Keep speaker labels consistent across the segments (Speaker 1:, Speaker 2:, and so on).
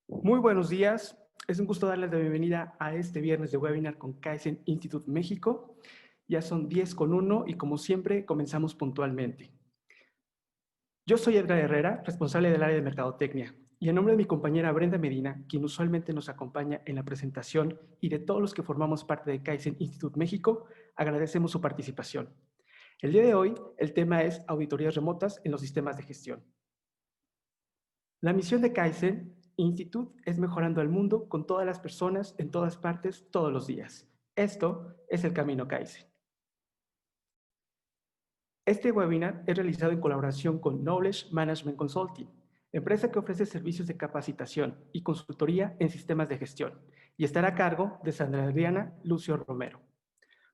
Speaker 1: Muy buenos días. Es un gusto darles la bienvenida a este viernes de webinar con Kaizen Institute México. Ya son 10:01 y como siempre comenzamos puntualmente. Yo soy Edgar Herrera, responsable del área de Mercadotecnia, y en nombre de mi compañera Brenda Medina, quien usualmente nos acompaña en la presentación, y de todos los que formamos parte de Kaizen Institute México, agradecemos su participación. El día de hoy, el tema es auditorías remotas en los sistemas de gestión. La misión de Kaizen Institute es mejorando el mundo con todas las personas, en todas partes, todos los días. Esto es el camino Kaizen. Este webinar es realizado en colaboración con Knowledge Management Consulting, empresa que ofrece servicios de capacitación y consultoría en sistemas de gestión, y estará a cargo de Sandra Adriana Lucio Romero.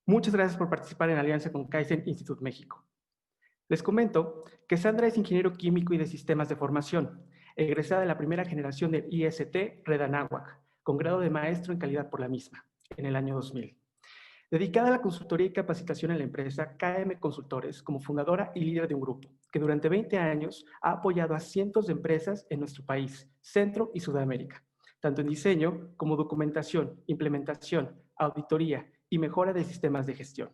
Speaker 1: Muchas gracias por participar en alianza con Kaizen Institute México. Les comento que Sandra es ingeniero químico y de sistemas de formación, egresada de la primera generación del IST Red Anáhuac, con grado de maestro en calidad por la misma, en el año 2000. Dedicada a la consultoría y capacitación en la empresa KM Consultores como fundadora y líder de un grupo que durante 20 años ha apoyado a cientos de empresas en nuestro país, Centro y Sudamérica, tanto en diseño como documentación, implementación, auditoría y mejora de sistemas de gestión,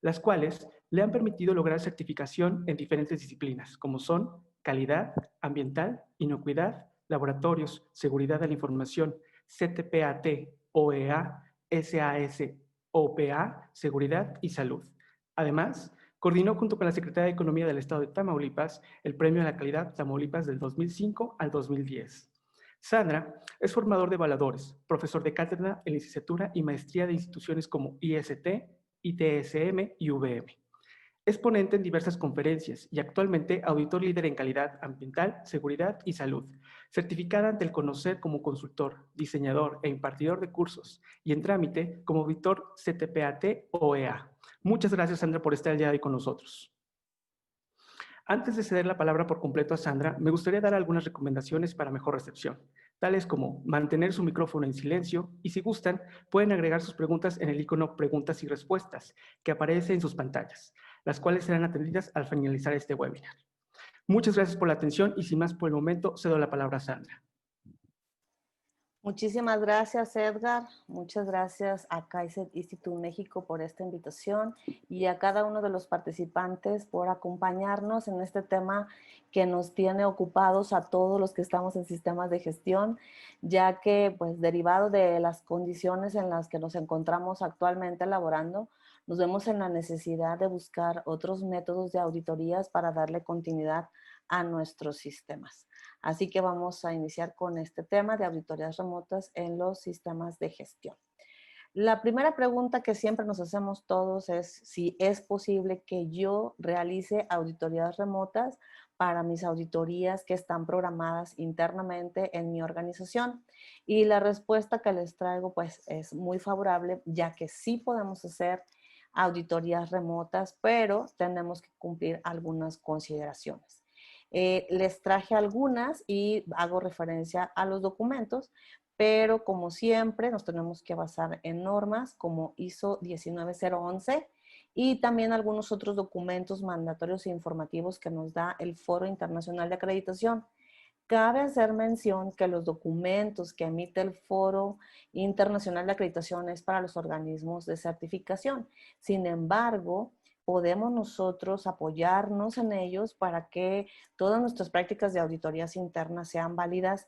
Speaker 1: las cuales le han permitido lograr certificación en diferentes disciplinas, como son calidad, ambiental, inocuidad, laboratorios, seguridad de la información, CTPAT, OEA, SAS, OPA, Seguridad y Salud. Además, coordinó junto con la Secretaría de Economía del Estado de Tamaulipas el Premio a la Calidad Tamaulipas del 2005 al 2010. Sandra es formador de evaluadores, profesor de cátedra en licenciatura y maestría de instituciones como IST, ITSM y VM. Es ponente en diversas conferencias y actualmente auditor líder en calidad ambiental, seguridad y salud, certificada ante el Conocer como consultor, diseñador e impartidor de cursos y en trámite como auditor CTPAT OEA. Muchas gracias, Sandra, por estar el día de hoy con nosotros. Antes de ceder la palabra por completo a Sandra, me gustaría dar algunas recomendaciones para mejor recepción, tales como mantener su micrófono en silencio y, si gustan, pueden agregar sus preguntas en el icono Preguntas y Respuestas que aparece en sus pantallas, las cuales serán atendidas al finalizar este webinar. Muchas gracias por la atención y sin más por el momento cedo la palabra a Sandra.
Speaker 2: Muchísimas gracias, Edgar. Muchas gracias a Kaizen Institute México por esta invitación y a cada uno de los participantes por acompañarnos en este tema que nos tiene ocupados a todos los que estamos en sistemas de gestión, ya que, pues, derivado de las condiciones en las que nos encontramos actualmente elaborando, nos vemos en la necesidad de buscar otros métodos de auditorías para darle continuidad a nuestros sistemas. Así que vamos a iniciar con este tema de auditorías remotas en los sistemas de gestión. La primera pregunta que siempre nos hacemos todos es si es posible que yo realice auditorías remotas para mis auditorías que están programadas internamente en mi organización. Y la respuesta que les traigo pues es muy favorable, ya que sí podemos hacer auditorías remotas, pero tenemos que cumplir algunas consideraciones. Les traje algunas y hago referencia a los documentos, pero como siempre nos tenemos que basar en normas como ISO 19011 y también algunos otros documentos mandatorios e informativos que nos da el Foro Internacional de Acreditación. Cabe hacer mención que los documentos que emite el Foro Internacional de Acreditación es para los organismos de certificación. Sin embargo, podemos nosotros apoyarnos en ellos para que todas nuestras prácticas de auditorías internas sean válidas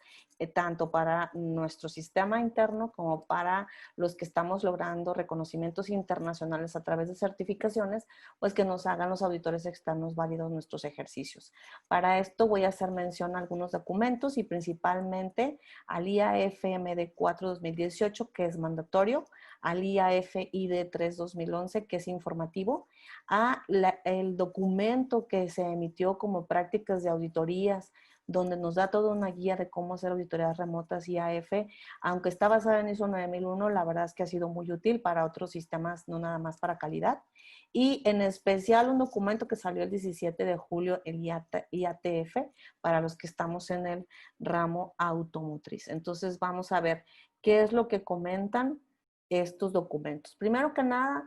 Speaker 2: tanto para nuestro sistema interno como para los que estamos logrando reconocimientos internacionales a través de certificaciones, pues que nos hagan los auditores externos válidos nuestros ejercicios. Para esto voy a hacer mención a algunos documentos y principalmente al IAF-MD 4-2018, que es mandatorio, al IAF-ID 3-2011, que es informativo, el documento que se emitió como prácticas de auditorías, donde nos da toda una guía de cómo hacer auditorías remotas IAF, aunque está basada en ISO 9001, la verdad es que ha sido muy útil para otros sistemas, no nada más para calidad. Y en especial un documento que salió el 17 de julio, el IATF, para los que estamos en el ramo automotriz. Entonces vamos a ver qué es lo que comentan estos documentos. Primero que nada,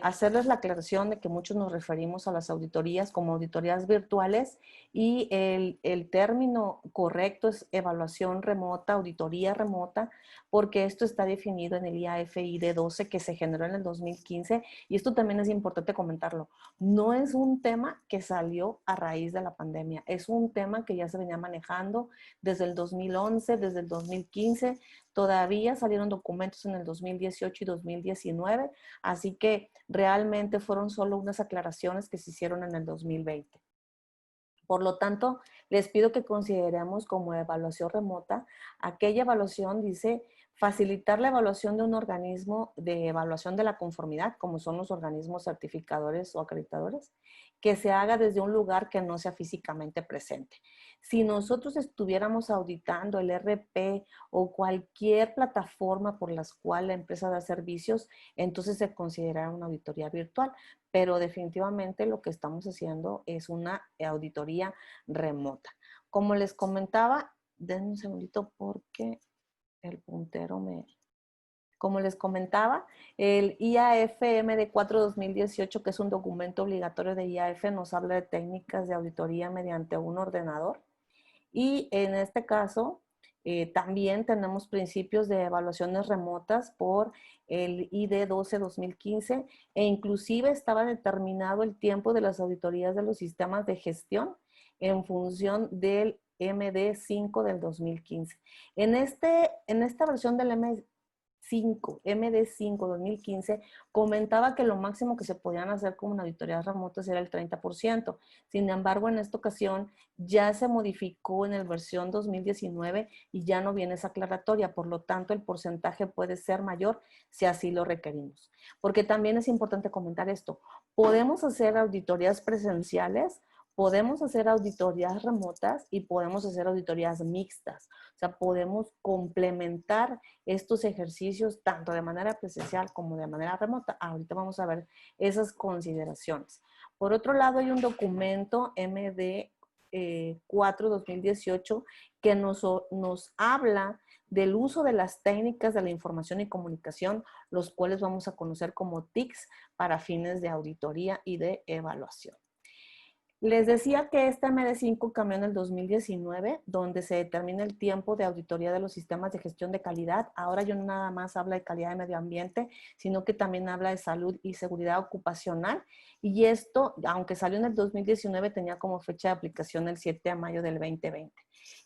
Speaker 2: hacerles la aclaración de que muchos nos referimos a las auditorías como auditorías virtuales y el término correcto es evaluación remota, auditoría remota, porque esto está definido en el IAFID 12 que se generó en el 2015 y esto también es importante comentarlo. No es un tema que salió a raíz de la pandemia, es un tema que ya se venía manejando desde el 2011, desde el 2015, todavía salieron documentos en el 2018 y 2019, así que realmente fueron solo unas aclaraciones que se hicieron en el 2020. Por lo tanto, les pido que consideremos como evaluación remota aquella evaluación, dice, facilitar la evaluación de un organismo de evaluación de la conformidad, como son los organismos certificadores o acreditadores, que se haga desde un lugar que no sea físicamente presente. Si nosotros estuviéramos auditando el RP o cualquier plataforma por las cuales la empresa da servicios, entonces se considera una auditoría virtual, pero definitivamente lo que estamos haciendo es una auditoría remota. Como les comentaba, denme un segundito porque el puntero me... Como les comentaba, el IAF-MD 4-2018, que es un documento obligatorio de IAF, nos habla de técnicas de auditoría mediante un ordenador. Y en este caso, también tenemos principios de evaluaciones remotas por el ID 12-2015 e inclusive estaba determinado el tiempo de las auditorías de los sistemas de gestión en función del MD5 del 2015. En esta versión del MD5 2015, comentaba que lo máximo que se podían hacer como auditorías remotas era el 30%. Sin embargo, en esta ocasión ya se modificó en la versión 2019 y ya no viene esa aclaratoria. Por lo tanto, el porcentaje puede ser mayor si así lo requerimos. Porque también es importante comentar esto. Podemos hacer auditorías presenciales, podemos hacer auditorías remotas y podemos hacer auditorías mixtas. O sea, podemos complementar estos ejercicios tanto de manera presencial como de manera remota. Ahorita vamos a ver esas consideraciones. Por otro lado, hay un documento MD 4-2018 que nos habla del uso de las técnicas de la información y comunicación, los cuales vamos a conocer como TICs para fines de auditoría y de evaluación. Les decía que esta MD5 cambió en el 2019, donde se determina el tiempo de auditoría de los sistemas de gestión de calidad. Ahora yo no nada más habla de calidad de medio ambiente, sino que también habla de salud y seguridad ocupacional. Y esto, aunque salió en el 2019, tenía como fecha de aplicación el 7 de mayo del 2020.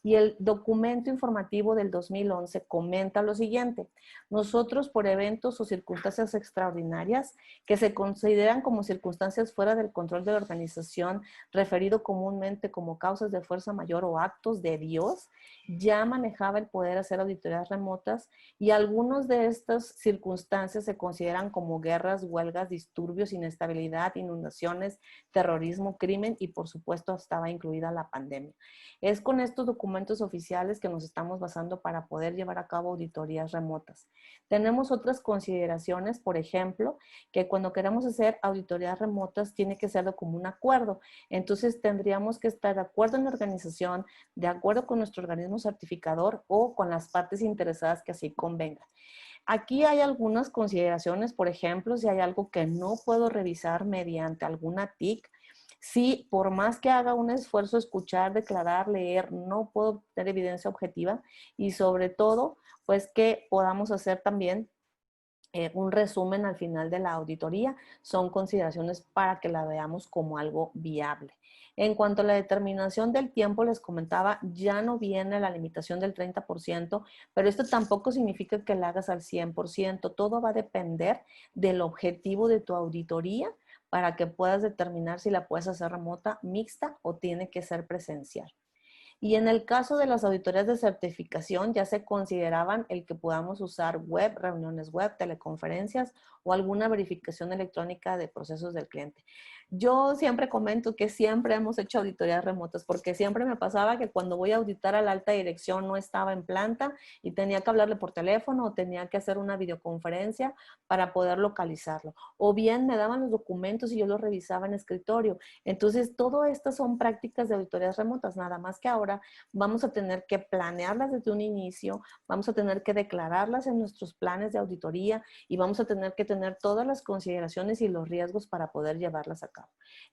Speaker 2: Y el documento informativo del 2011 comenta lo siguiente: nosotros por eventos o circunstancias extraordinarias que se consideran como circunstancias fuera del control de la organización, referido comúnmente como causas de fuerza mayor o actos de Dios, ya manejaba el poder hacer auditorías remotas y algunas de estas circunstancias se consideran como guerras, huelgas, disturbios, inestabilidad, inundaciones, terrorismo, crimen y por supuesto estaba incluida la pandemia. Es con estos documentos oficiales que nos estamos basando para poder llevar a cabo auditorías remotas. Tenemos otras consideraciones, por ejemplo, que cuando queremos hacer auditorías remotas tiene que ser de común acuerdo. Entonces tendríamos que estar de acuerdo en la organización, de acuerdo con nuestro organismo certificador o con las partes interesadas que así convengan. Aquí hay algunas consideraciones, por ejemplo, si hay algo que no puedo revisar mediante alguna TIC, si por más que haga un esfuerzo escuchar, declarar, leer, no puedo tener evidencia objetiva y sobre todo, pues que podamos hacer también un resumen al final de la auditoría, son consideraciones para que la veamos como algo viable. En cuanto a la determinación del tiempo, les comentaba, ya no viene la limitación del 30%, pero esto tampoco significa que la hagas al 100%. Todo va a depender del objetivo de tu auditoría para que puedas determinar si la puedes hacer remota, mixta o tiene que ser presencial. Y en el caso de las auditorías de certificación, ya se consideraban el que podamos usar web, reuniones web, teleconferencias o alguna verificación electrónica de procesos del cliente. Yo siempre comento que siempre hemos hecho auditorías remotas porque siempre me pasaba que cuando voy a auditar a la alta dirección no estaba en planta y tenía que hablarle por teléfono o tenía que hacer una videoconferencia para poder localizarlo. O bien me daban los documentos y yo los revisaba en escritorio. Entonces, todo estas son prácticas de auditorías remotas, nada más que ahora vamos a tener que planearlas desde un inicio, vamos a tener que declararlas en nuestros planes de auditoría y vamos a tener que tener todas las consideraciones y los riesgos para poder llevarlas a cabo.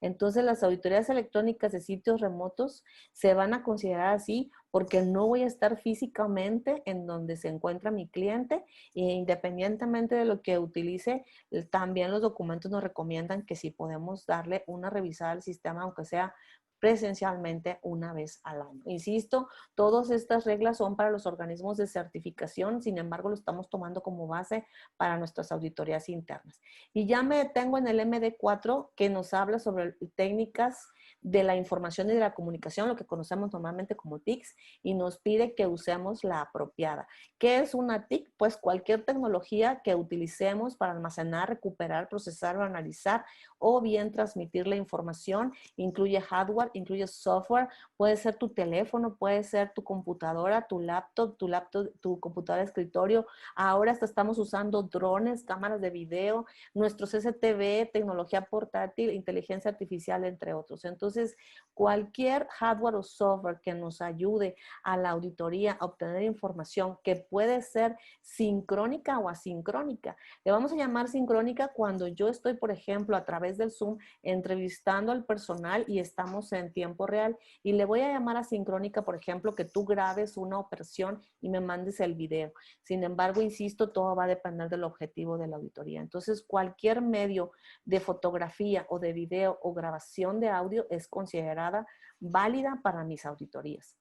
Speaker 2: Entonces, las auditorías electrónicas de sitios remotos se van a considerar así porque no voy a estar físicamente en donde se encuentra mi cliente e independientemente de lo que utilice, también los documentos nos recomiendan que si podemos darle una revisada al sistema, aunque sea presencialmente una vez al año. Insisto, todas estas reglas son para los organismos de certificación, sin embargo, lo estamos tomando como base para nuestras auditorías internas. Y ya me detengo en el MD4 que nos habla sobre técnicas de la información y de la comunicación, lo que conocemos normalmente como TICs, y nos pide que usemos la apropiada. ¿Qué es una TIC? Pues cualquier tecnología que utilicemos para almacenar, recuperar, procesar o analizar o bien transmitir la información. Incluye hardware, incluye software, puede ser tu teléfono, puede ser tu computadora, tu computadora de escritorio. Ahora hasta estamos usando drones, cámaras de video, nuestros STV, tecnología portátil, inteligencia artificial, entre otros. Entonces, cualquier hardware o software que nos ayude a la auditoría a obtener información que puede ser sincrónica o asincrónica. Le vamos a llamar sincrónica cuando yo estoy, por ejemplo, a través del Zoom entrevistando al personal y estamos en tiempo real. Y le voy a llamar asincrónica, por ejemplo, que tú grabes una operación y me mandes el video. Sin embargo, insisto, todo va a depender del objetivo de la auditoría. Entonces, cualquier medio de fotografía o de video o grabación de audio es considerada válida para mis auditorías.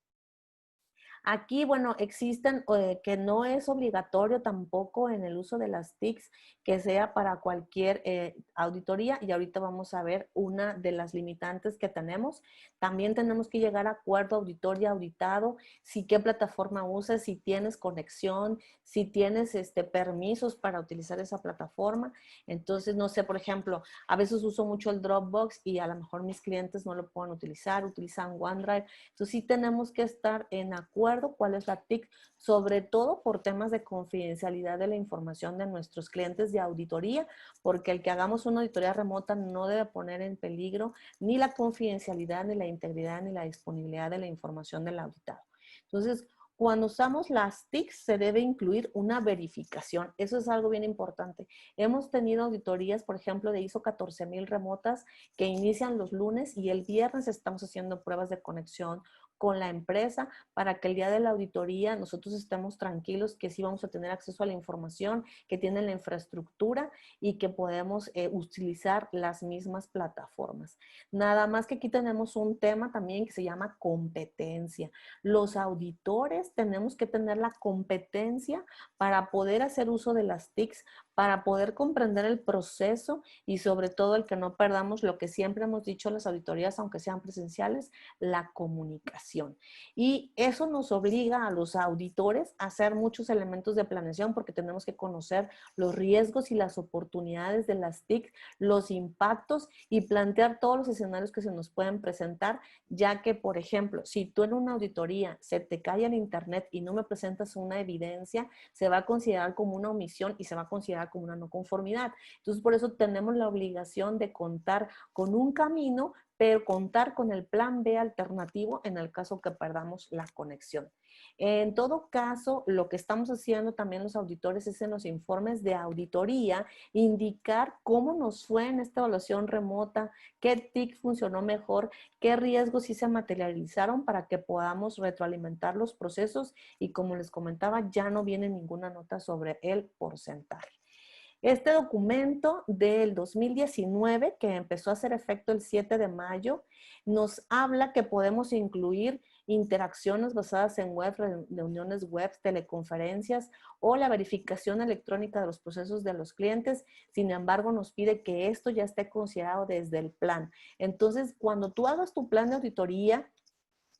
Speaker 2: Aquí, bueno, existen que no es obligatorio tampoco en el uso de las TICs que sea para cualquier auditoría y ahorita vamos a ver una de las limitantes que tenemos. También tenemos que llegar a acuerdo auditor y auditado, si qué plataforma usas, si tienes conexión, si tienes permisos para utilizar esa plataforma. Entonces, no sé, por ejemplo, a veces uso mucho el Dropbox y a lo mejor mis clientes no lo pueden utilizar, utilizan OneDrive. Entonces, sí tenemos que estar en acuerdo cuál es la TIC, sobre todo por temas de confidencialidad de la información de nuestros clientes de auditoría, porque el que hagamos una auditoría remota no debe poner en peligro ni la confidencialidad, ni la integridad, ni la disponibilidad de la información del auditado. Entonces, cuando usamos las TICs se debe incluir una verificación. Eso es algo bien importante. Hemos tenido auditorías, por ejemplo, de ISO 14000 remotas que inician los lunes y el viernes estamos haciendo pruebas de conexión con la empresa para que el día de la auditoría nosotros estemos tranquilos que sí vamos a tener acceso a la información, que tienen la infraestructura y que podemos utilizar las mismas plataformas. Nada más que aquí tenemos un tema también que se llama competencia. Los auditores tenemos que tener la competencia para poder hacer uso de las TICs, para poder comprender el proceso y sobre todo el que no perdamos lo que siempre hemos dicho en las auditorías, aunque sean presenciales, la comunicación. Y eso nos obliga a los auditores a hacer muchos elementos de planeación porque tenemos que conocer los riesgos y las oportunidades de las TIC, los impactos y plantear todos los escenarios que se nos pueden presentar, ya que, por ejemplo, si tú en una auditoría se te cae el internet y no me presentas una evidencia, se va a considerar como una omisión y se va a considerar como una no conformidad. Entonces, por eso tenemos la obligación de contar con un camino, pero contar con el plan B alternativo en el caso que perdamos la conexión. En todo caso, lo que estamos haciendo también los auditores es en los informes de auditoría, indicar cómo nos fue en esta evaluación remota, qué TIC funcionó mejor, qué riesgos sí se materializaron para que podamos retroalimentar los procesos y como les comentaba, ya no viene ninguna nota sobre el porcentaje. Este documento del 2019, que empezó a hacer efecto el 7 de mayo, nos habla que podemos incluir interacciones basadas en web, reuniones web, teleconferencias o la verificación electrónica de los procesos de los clientes. Sin embargo, nos pide que esto ya esté considerado desde el plan. Entonces, cuando tú hagas tu plan de auditoría,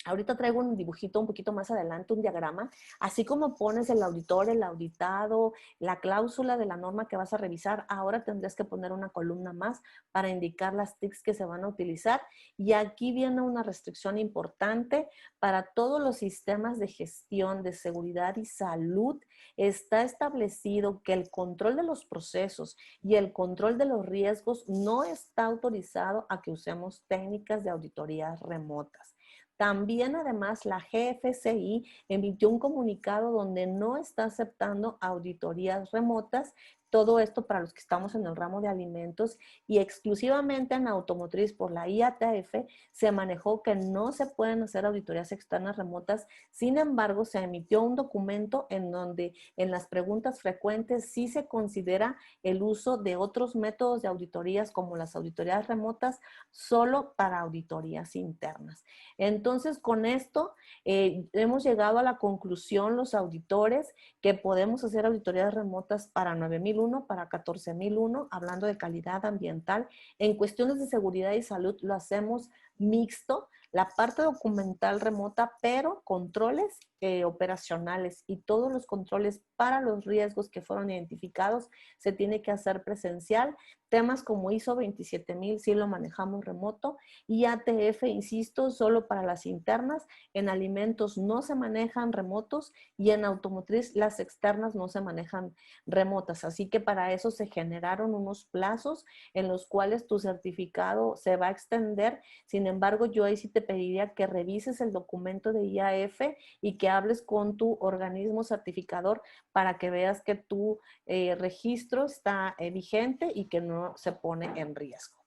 Speaker 2: Ahorita traigo un dibujito un poquito más adelante, un diagrama, así como pones el auditor, el auditado, la cláusula de la norma que vas a revisar, ahora tendrías que poner una columna más para indicar las TICs que se van a utilizar. Y aquí viene una restricción importante para todos los sistemas de gestión de seguridad y salud. Está establecido que el control de los procesos y el control de los riesgos no está autorizado a que usemos técnicas de auditorías remotas. También, además, la GFCI emitió un comunicado donde no está aceptando auditorías remotas. Todo esto para los que estamos en el ramo de alimentos, y exclusivamente en automotriz por la IATF se manejó que no se pueden hacer auditorías externas remotas. Sin embargo, se emitió un documento en donde en las preguntas frecuentes sí se considera el uso de otros métodos de auditorías como las auditorías remotas solo para auditorías internas. Entonces, con esto hemos llegado a la conclusión los auditores que podemos hacer auditorías remotas para 9001, para 14001, hablando de calidad ambiental. En cuestiones de seguridad y salud lo hacemos mixto, la parte documental remota, pero controles operacionales y todos los controles para los riesgos que fueron identificados se tiene que hacer presencial. Temas como ISO 27000 sí lo manejamos remoto, y ATF, insisto, solo para las internas. En alimentos no se manejan remotos y en automotriz las externas no se manejan remotas. Así que para eso se generaron unos plazos en los cuales tu certificado se va a extender. Sin embargo, yo ahí sí te pediría que revises el documento de IAF y que hables con tu organismo certificador para que veas que tu registro está vigente y que no se pone en riesgo.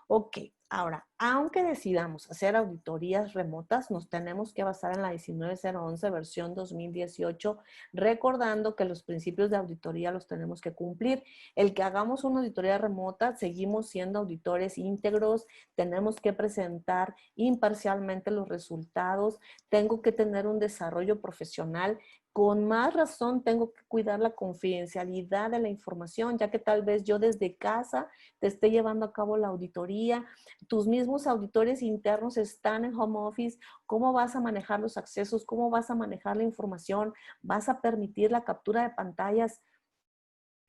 Speaker 2: Ok, ahora, aunque decidamos hacer auditorías remotas, nos tenemos que basar en la 19011 versión 2018, recordando que los principios de auditoría los tenemos que cumplir. El que hagamos una auditoría remota, seguimos siendo auditores íntegros, tenemos que presentar imparcialmente los resultados, tengo que tener un desarrollo profesional. Con más razón tengo que cuidar la confidencialidad de la información, ya que tal vez yo desde casa te esté llevando a cabo la auditoría, tus mismos auditores internos están en home office. ¿Cómo vas a manejar los accesos? ¿Cómo vas a manejar la información? ¿Vas a permitir la captura de pantallas?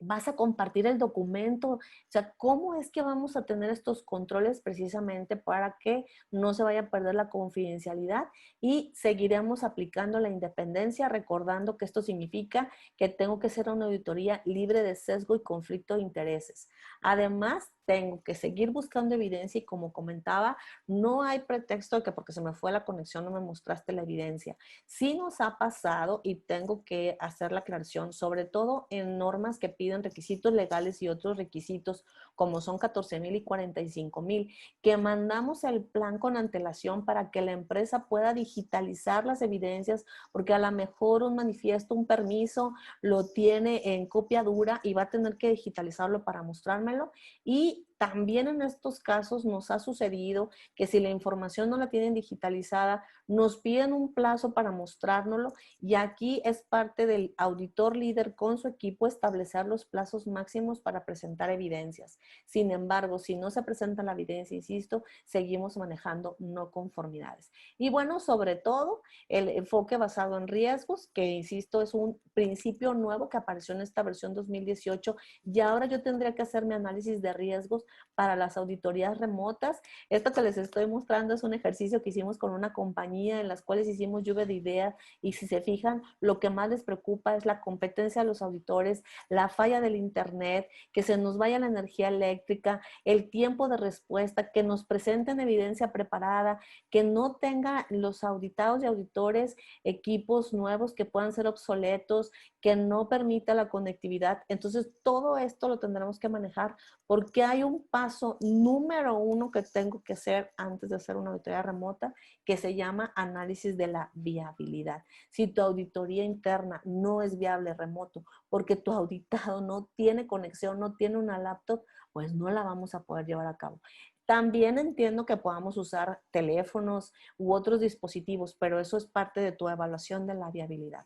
Speaker 2: ¿Vas a compartir el documento? O sea, ¿cómo es que vamos a tener estos controles precisamente para que no se vaya a perder la confidencialidad? Y seguiremos aplicando la independencia, recordando que esto significa que tengo que hacer una auditoría libre de sesgo y conflicto de intereses. Además, tengo que seguir buscando evidencia y, como comentaba, no hay pretexto de que porque se me fue la conexión no me mostraste la evidencia. Sí nos ha pasado y tengo que hacer la aclaración, sobre todo en normas que piden requisitos legales y otros requisitos como son 14,000 y 45,000, que mandamos el plan con antelación para que la empresa pueda digitalizar las evidencias, porque a lo mejor un manifiesto, un permiso, lo tiene en copia dura y va a tener que digitalizarlo para mostrármelo. Y también en estos casos nos ha sucedido que si la información no la tienen digitalizada, nos piden un plazo para mostrárnoslo, y aquí es parte del auditor líder con su equipo establecer los plazos máximos para presentar evidencias. Sin embargo, si no se presenta la evidencia, insisto, seguimos manejando no conformidades. Y bueno, sobre todo, el enfoque basado en riesgos, que insisto, es un principio nuevo que apareció en esta versión 2018, y ahora yo tendría que hacer mi análisis de riesgos para las auditorías remotas. Esto que les estoy mostrando es un ejercicio que hicimos con una compañía en las cuales hicimos lluvia de ideas, y si se fijan, lo que más les preocupa es la competencia de los auditores, la falla del internet, que se nos vaya la energía eléctrica, el tiempo de respuesta, que nos presenten evidencia preparada, que no tenga los auditados y auditores equipos nuevos que puedan ser obsoletos, que no permita la conectividad. Entonces, todo esto lo tendremos que manejar, porque hay un paso número 1 que tengo que hacer antes de hacer una auditoría remota, que se llama análisis de la viabilidad. Si tu auditoría interna no es viable remoto, porque tu auditado no tiene conexión, no tiene una laptop, pues no la vamos a poder llevar a cabo. También entiendo que podamos usar teléfonos u otros dispositivos, pero eso es parte de tu evaluación de la viabilidad.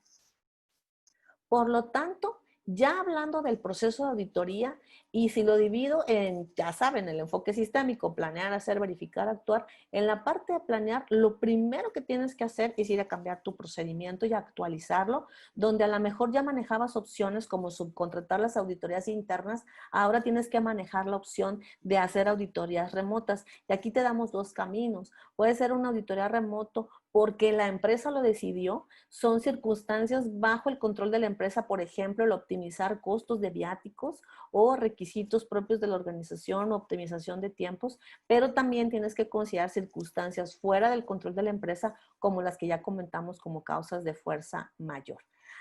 Speaker 2: Por lo tanto, Ya hablando del proceso de auditoría, y si lo divido en, ya saben, el enfoque sistémico, planear, hacer, verificar, actuar, en la parte de planear, lo primero que tienes que hacer es ir a cambiar tu procedimiento y actualizarlo, donde a lo mejor ya manejabas opciones como subcontratar las auditorías internas, ahora tienes que manejar la opción de hacer auditorías remotas. Y aquí te damos dos caminos. Puede ser una auditoría remoto porque la empresa lo decidió, son circunstancias bajo el control de la empresa, por ejemplo, el optimizar costos de viáticos o requisitos propios de la organización o optimización de tiempos, pero también tienes que considerar circunstancias fuera del control de la empresa, como las que ya comentamos como causas de fuerza mayor.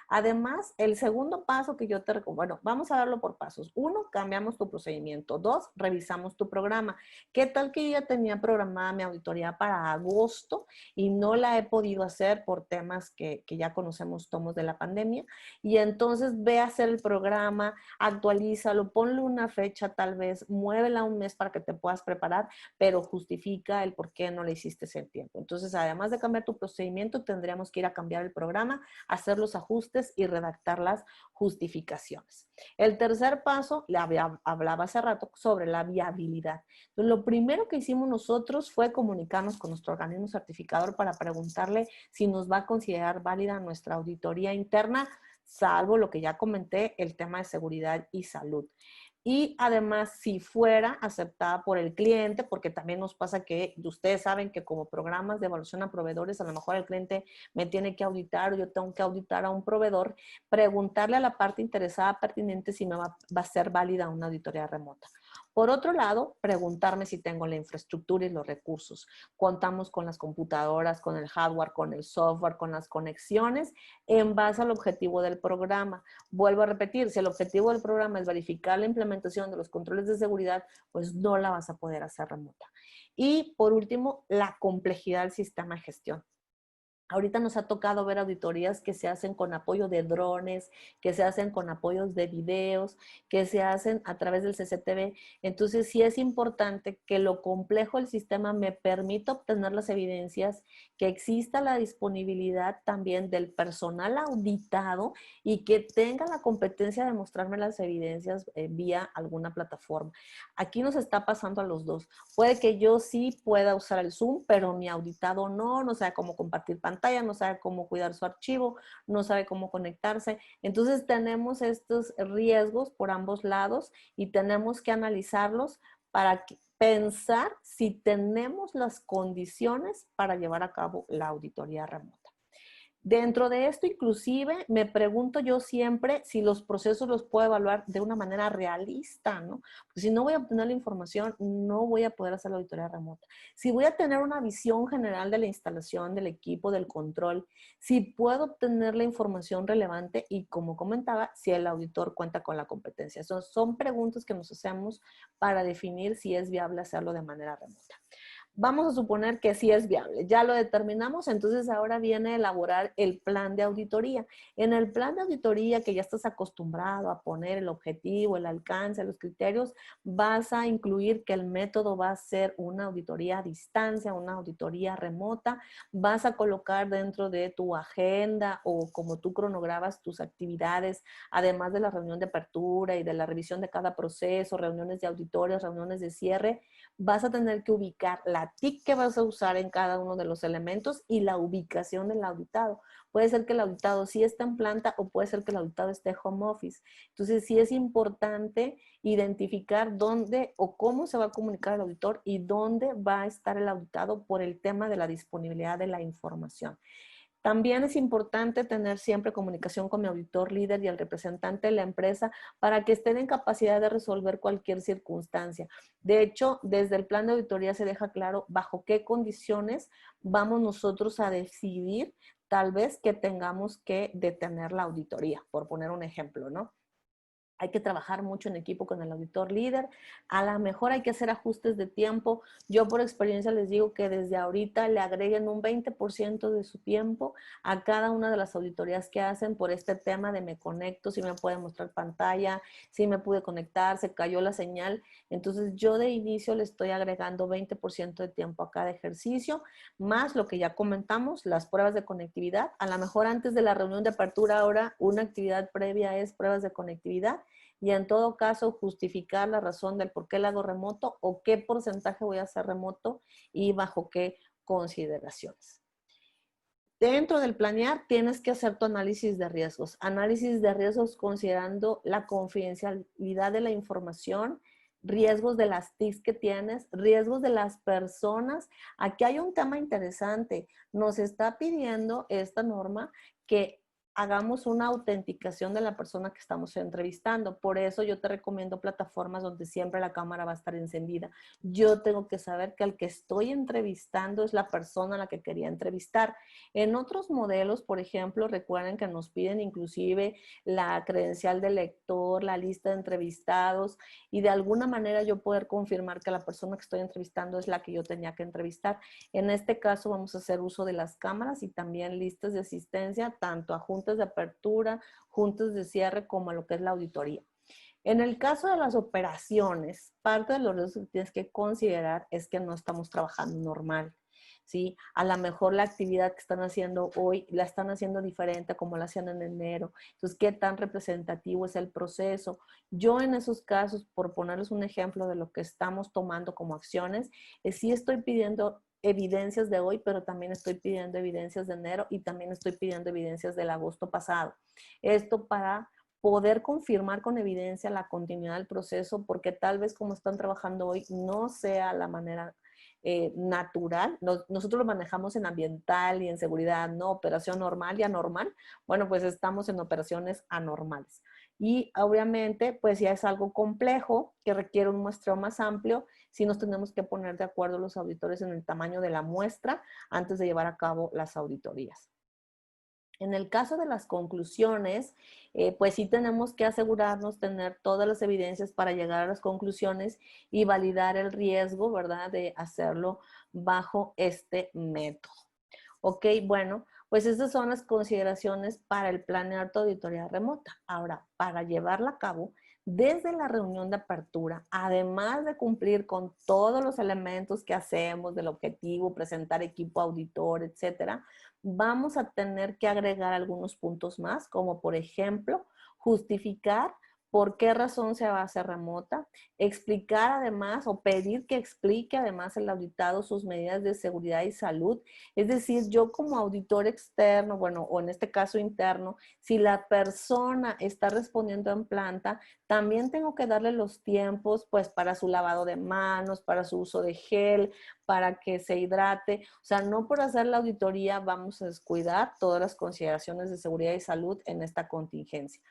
Speaker 2: Además, el segundo paso que yo te recomiendo, bueno, vamos a darlo por pasos. Uno, cambiamos tu procedimiento. Dos, revisamos tu programa. ¿Qué tal que yo ya tenía programada mi auditoría para agosto y no la he podido hacer por temas que ya conocemos, tomos de la pandemia? Y entonces ve a hacer el programa, actualízalo, ponle una fecha tal vez, muévela un mes para que te puedas preparar, pero justifica el por qué no le hiciste ese tiempo. Entonces, además de cambiar tu procedimiento, tendríamos que ir a cambiar el programa, hacer los ajustes y redactar las justificaciones. El tercer paso, hablaba hace rato sobre la viabilidad. Entonces, lo primero que hicimos nosotros fue comunicarnos con nuestro organismo certificador para preguntarle si nos va a considerar válida nuestra auditoría interna, salvo lo que ya comenté, el tema de seguridad y salud. Y además, si fuera aceptada por el cliente, porque también nos pasa que ustedes saben que como programas de evaluación a proveedores, a lo mejor el cliente me tiene que auditar o yo tengo que auditar a un proveedor, preguntarle a la parte interesada pertinente si me va a ser válida una auditoría remota. Por otro lado, preguntarme si tengo la infraestructura y los recursos. Contamos con las computadoras, con el hardware, con el software, con las conexiones en base al objetivo del programa. Vuelvo a repetir, si el objetivo del programa es verificar la implementación de los controles de seguridad, pues no la vas a poder hacer remota. Y por último, la complejidad del sistema de gestión. Ahorita nos ha tocado ver auditorías que se hacen con apoyo de drones, que se hacen con apoyos de videos, que se hacen a través del CCTV. Entonces, sí es importante que lo complejo del sistema me permita obtener las evidencias, que exista la disponibilidad también del personal auditado y que tenga la competencia de mostrarme las evidencias vía alguna plataforma. Aquí nos está pasando a los dos. Puede que yo sí pueda usar el Zoom, pero mi auditado no sabe cómo compartir pantalla, no sabe cómo cuidar su archivo, no sabe cómo conectarse. Entonces tenemos estos riesgos por ambos lados y tenemos que analizarlos para pensar si tenemos las condiciones para llevar a cabo la auditoría remota. Dentro de esto, inclusive, me pregunto yo siempre si los procesos los puedo evaluar de una manera realista, ¿no? Porque si no voy a obtener la información, no voy a poder hacer la auditoría remota. Si voy a tener una visión general de la instalación, del equipo, del control, si puedo obtener la información relevante y, como comentaba, si el auditor cuenta con la competencia. Son preguntas que nos hacemos para definir si es viable hacerlo de manera remota. Vamos a suponer que sí es viable. Ya lo determinamos, entonces ahora viene a elaborar el plan de auditoría. En el plan de auditoría que ya estás acostumbrado a poner el objetivo, el alcance, los criterios, vas a incluir que el método va a ser una auditoría a distancia, una auditoría remota. Vas a colocar dentro de tu agenda o como tú cronografas tus actividades, además de la reunión de apertura y de la revisión de cada proceso, reuniones de auditores, reuniones de cierre, vas a tener que ubicar la TIC que vas a usar en cada uno de los elementos y la ubicación del auditado. Puede ser que el auditado sí esté en planta o puede ser que el auditado esté home office. Entonces, sí es importante identificar dónde o cómo se va a comunicar el auditor y dónde va a estar el auditado por el tema de la disponibilidad de la información. También es importante tener siempre comunicación con mi auditor líder y el representante de la empresa para que estén en capacidad de resolver cualquier circunstancia. De hecho, desde el plan de auditoría se deja claro bajo qué condiciones vamos nosotros a decidir tal vez que tengamos que detener la auditoría, por poner un ejemplo, ¿no? Hay que trabajar mucho en equipo con el auditor líder. A lo mejor hay que hacer ajustes de tiempo. Yo por experiencia les digo que desde ahorita le agreguen un 20% de su tiempo a cada una de las auditorías que hacen por este tema de me conecto, si me puede mostrar pantalla, si me pude conectar, se cayó la señal. Entonces yo de inicio le estoy agregando 20% de tiempo a cada ejercicio, más lo que ya comentamos, las pruebas de conectividad. A lo mejor antes de la reunión de apertura ahora una actividad previa es pruebas de conectividad, y en todo caso justificar la razón del por qué lo hago remoto o qué porcentaje voy a hacer remoto y bajo qué consideraciones. Dentro del planear tienes que hacer tu análisis de riesgos considerando la confidencialidad de la información, riesgos de las TICs que tienes, riesgos de las personas. Aquí hay un tema interesante. Nos está pidiendo esta norma que hagamos una autenticación de la persona que estamos entrevistando. Por eso yo te recomiendo plataformas donde siempre la cámara va a estar encendida. Yo tengo que saber que al que estoy entrevistando es la persona a la que quería entrevistar. En otros modelos, por ejemplo, recuerden que nos piden inclusive la credencial del lector, la lista de entrevistados, y de alguna manera yo poder confirmar que la persona que estoy entrevistando es la que yo tenía que entrevistar. En este caso vamos a hacer uso de las cámaras y también listas de asistencia, tanto a juntas de apertura, juntas de cierre, como a lo que es la auditoría. En el caso de las operaciones, parte de los riesgos que tienes que considerar es que no estamos trabajando normal, ¿sí? A lo mejor la actividad que están haciendo hoy la están haciendo diferente a como la hacían en enero. Entonces, ¿qué tan representativo es el proceso? Yo en esos casos, por ponerles un ejemplo de lo que estamos tomando como acciones, sí estoy pidiendo evidencias de hoy, pero también estoy pidiendo evidencias de enero y también estoy pidiendo evidencias del agosto pasado. Esto para poder confirmar con evidencia la continuidad del proceso, porque tal vez como están trabajando hoy no sea la manera natural. Nosotros lo manejamos en ambiental y en seguridad, no operación normal y anormal. Bueno, pues estamos en operaciones anormales. Y obviamente, pues ya es algo complejo que requiere un muestreo más amplio, si nos tenemos que poner de acuerdo los auditores en el tamaño de la muestra antes de llevar a cabo las auditorías. En el caso de las conclusiones, pues sí tenemos que asegurarnos tener todas las evidencias para llegar a las conclusiones y validar el riesgo, ¿verdad?, de hacerlo bajo este método. Ok, bueno, pues estas son las consideraciones para el planear tu auditoría remota. Ahora, para llevarla a cabo, desde la reunión de apertura, además de cumplir con todos los elementos que hacemos del objetivo, presentar equipo auditor, etcétera, vamos a tener que agregar algunos puntos más, como por ejemplo, justificar por qué razón se va a hacer remota, explicar además o pedir que explique además el auditado sus medidas de seguridad y salud. Es decir, yo como auditor externo, bueno, o en este caso interno, si la persona está respondiendo en planta, también tengo que darle los tiempos pues para su lavado de manos, para su uso de gel, para que se hidrate. O sea, no por hacer la auditoría vamos a descuidar todas las consideraciones de seguridad y salud en esta contingencia.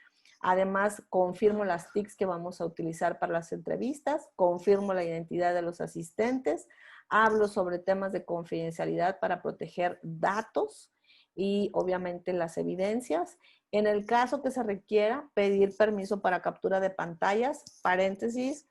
Speaker 2: Además, confirmo las TICs que vamos a utilizar para las entrevistas, confirmo la identidad de los asistentes, hablo sobre temas de confidencialidad para proteger datos y obviamente las evidencias. En el caso que se requiera, pedir permiso para captura de pantallas, paréntesis,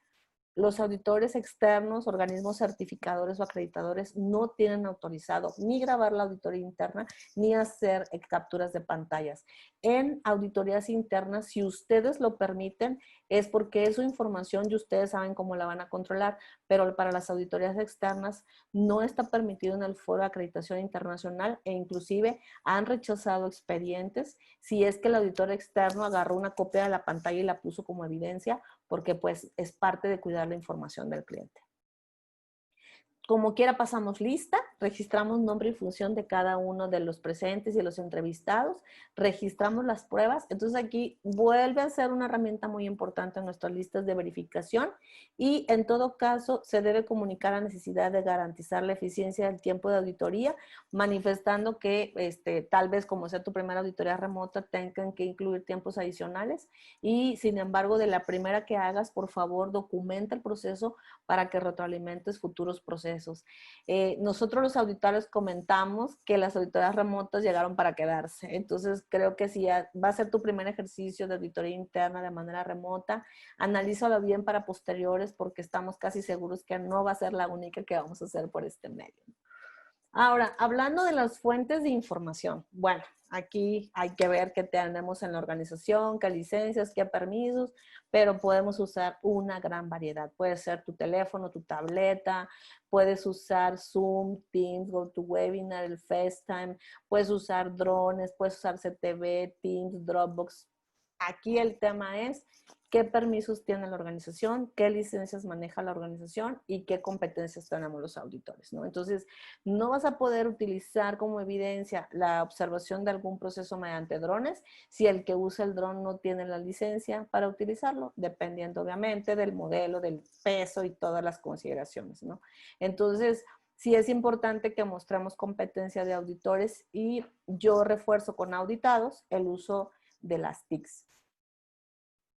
Speaker 2: los auditores externos, organismos certificadores o acreditadores no tienen autorizado ni grabar la auditoría interna ni hacer capturas de pantallas. En auditorías internas, si ustedes lo permiten, es porque es su información y ustedes saben cómo la van a controlar, pero para las auditorías externas no está permitido en el Foro de Acreditación Internacional e inclusive han rechazado expedientes si es que el auditor externo agarró una copia de la pantalla y la puso como evidencia, porque pues es parte de cuidar la información del cliente. Como quiera pasamos lista, registramos nombre y función de cada uno de los presentes y de los entrevistados, registramos las pruebas. Entonces aquí vuelve a ser una herramienta muy importante en nuestras listas de verificación y en todo caso se debe comunicar la necesidad de garantizar la eficiencia del tiempo de auditoría, manifestando que tal vez como sea tu primera auditoría remota tengan que incluir tiempos adicionales y sin embargo de la primera que hagas, por favor documenta el proceso para que retroalimentes futuros procesos procesos. Nosotros los auditores comentamos que las auditorías remotas llegaron para quedarse. Entonces, creo que si va a ser tu primer ejercicio de auditoría interna de manera remota, analízalo bien para posteriores porque estamos casi seguros que no va a ser la única que vamos a hacer por este medio. Ahora, hablando de las fuentes de información, bueno, aquí hay que ver qué tenemos en la organización, qué licencias, qué permisos, pero podemos usar una gran variedad. Puede ser tu teléfono, tu tableta, puedes usar Zoom, Teams, GoToWebinar, el FaceTime, puedes usar drones, puedes usar CTV, Teams, Dropbox. Aquí el tema es qué permisos tiene la organización, qué licencias maneja la organización y qué competencias tenemos los auditores, ¿no? Entonces, no vas a poder utilizar como evidencia la observación de algún proceso mediante drones si el que usa el dron no tiene la licencia para utilizarlo, dependiendo obviamente del modelo, del peso y todas las consideraciones, ¿no? Entonces, sí es importante que mostremos competencia de auditores y yo refuerzo con auditados el uso de las TICs.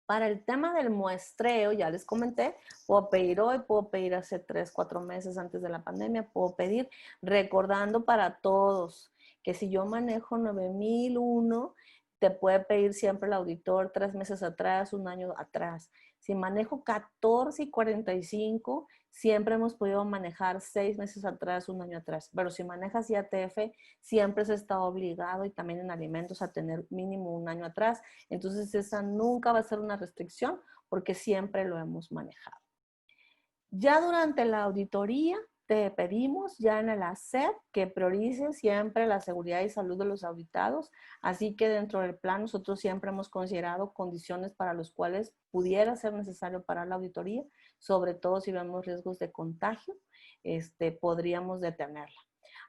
Speaker 2: Para el tema del muestreo, ya les comenté, puedo pedir hoy, puedo pedir hace 3, 4 meses antes de la pandemia, puedo pedir, recordando para todos que si yo manejo 9001, te puede pedir siempre el auditor 3 meses atrás, un año atrás. Si manejo 14 y 45, siempre hemos podido manejar 6 meses atrás, un año atrás. Pero si manejas IATF, siempre se está obligado y también en alimentos a tener mínimo un año atrás. Entonces esa nunca va a ser una restricción porque siempre lo hemos manejado. Ya durante la auditoría te pedimos ya en el ACEP que priorices siempre la seguridad y salud de los auditados, así que dentro del plan nosotros siempre hemos considerado condiciones para las cuales pudiera ser necesario parar la auditoría, sobre todo si vemos riesgos de contagio, podríamos detenerla.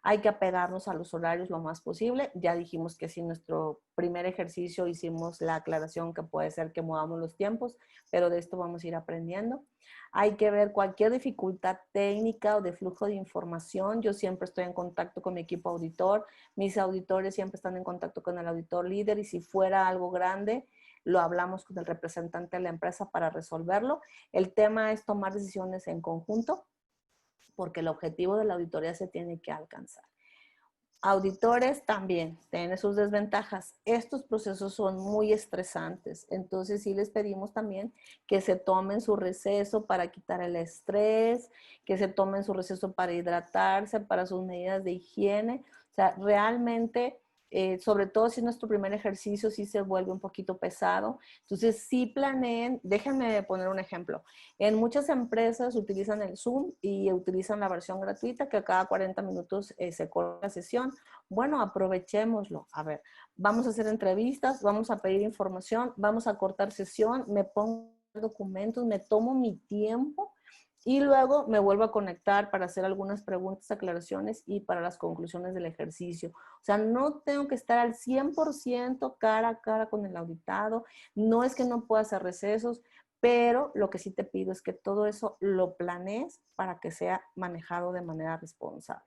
Speaker 2: Hay que apegarnos a los horarios lo más posible. Ya dijimos que si nuestro primer ejercicio hicimos la aclaración que puede ser que movamos los tiempos, pero de esto vamos a ir aprendiendo. Hay que ver cualquier dificultad técnica o de flujo de información. Yo siempre estoy en contacto con mi equipo auditor. Mis auditores siempre están en contacto con el auditor líder y si fuera algo grande, lo hablamos con el representante de la empresa para resolverlo. El tema es tomar decisiones en conjunto porque el objetivo de la auditoría se tiene que alcanzar. Auditores también tienen sus desventajas. Estos procesos son muy estresantes, entonces sí les pedimos también que se tomen su receso para quitar el estrés, que se tomen su receso para hidratarse, para sus medidas de higiene. O sea, realmente, sobre todo si es nuestro primer ejercicio, sí se vuelve un poquito pesado. Entonces sí planeen, déjenme poner un ejemplo. En muchas empresas utilizan el Zoom y utilizan la versión gratuita que a cada 40 minutos se corta la sesión. Bueno, aprovechémoslo. A ver, vamos a hacer entrevistas, vamos a pedir información, vamos a cortar sesión, me pongo documentos, me tomo mi tiempo y luego me vuelvo a conectar para hacer algunas preguntas, aclaraciones y para las conclusiones del ejercicio. O sea, no tengo que estar al 100% cara a cara con el auditado. No es que no pueda hacer recesos, pero lo que sí te pido es que todo eso lo planees para que sea manejado de manera responsable.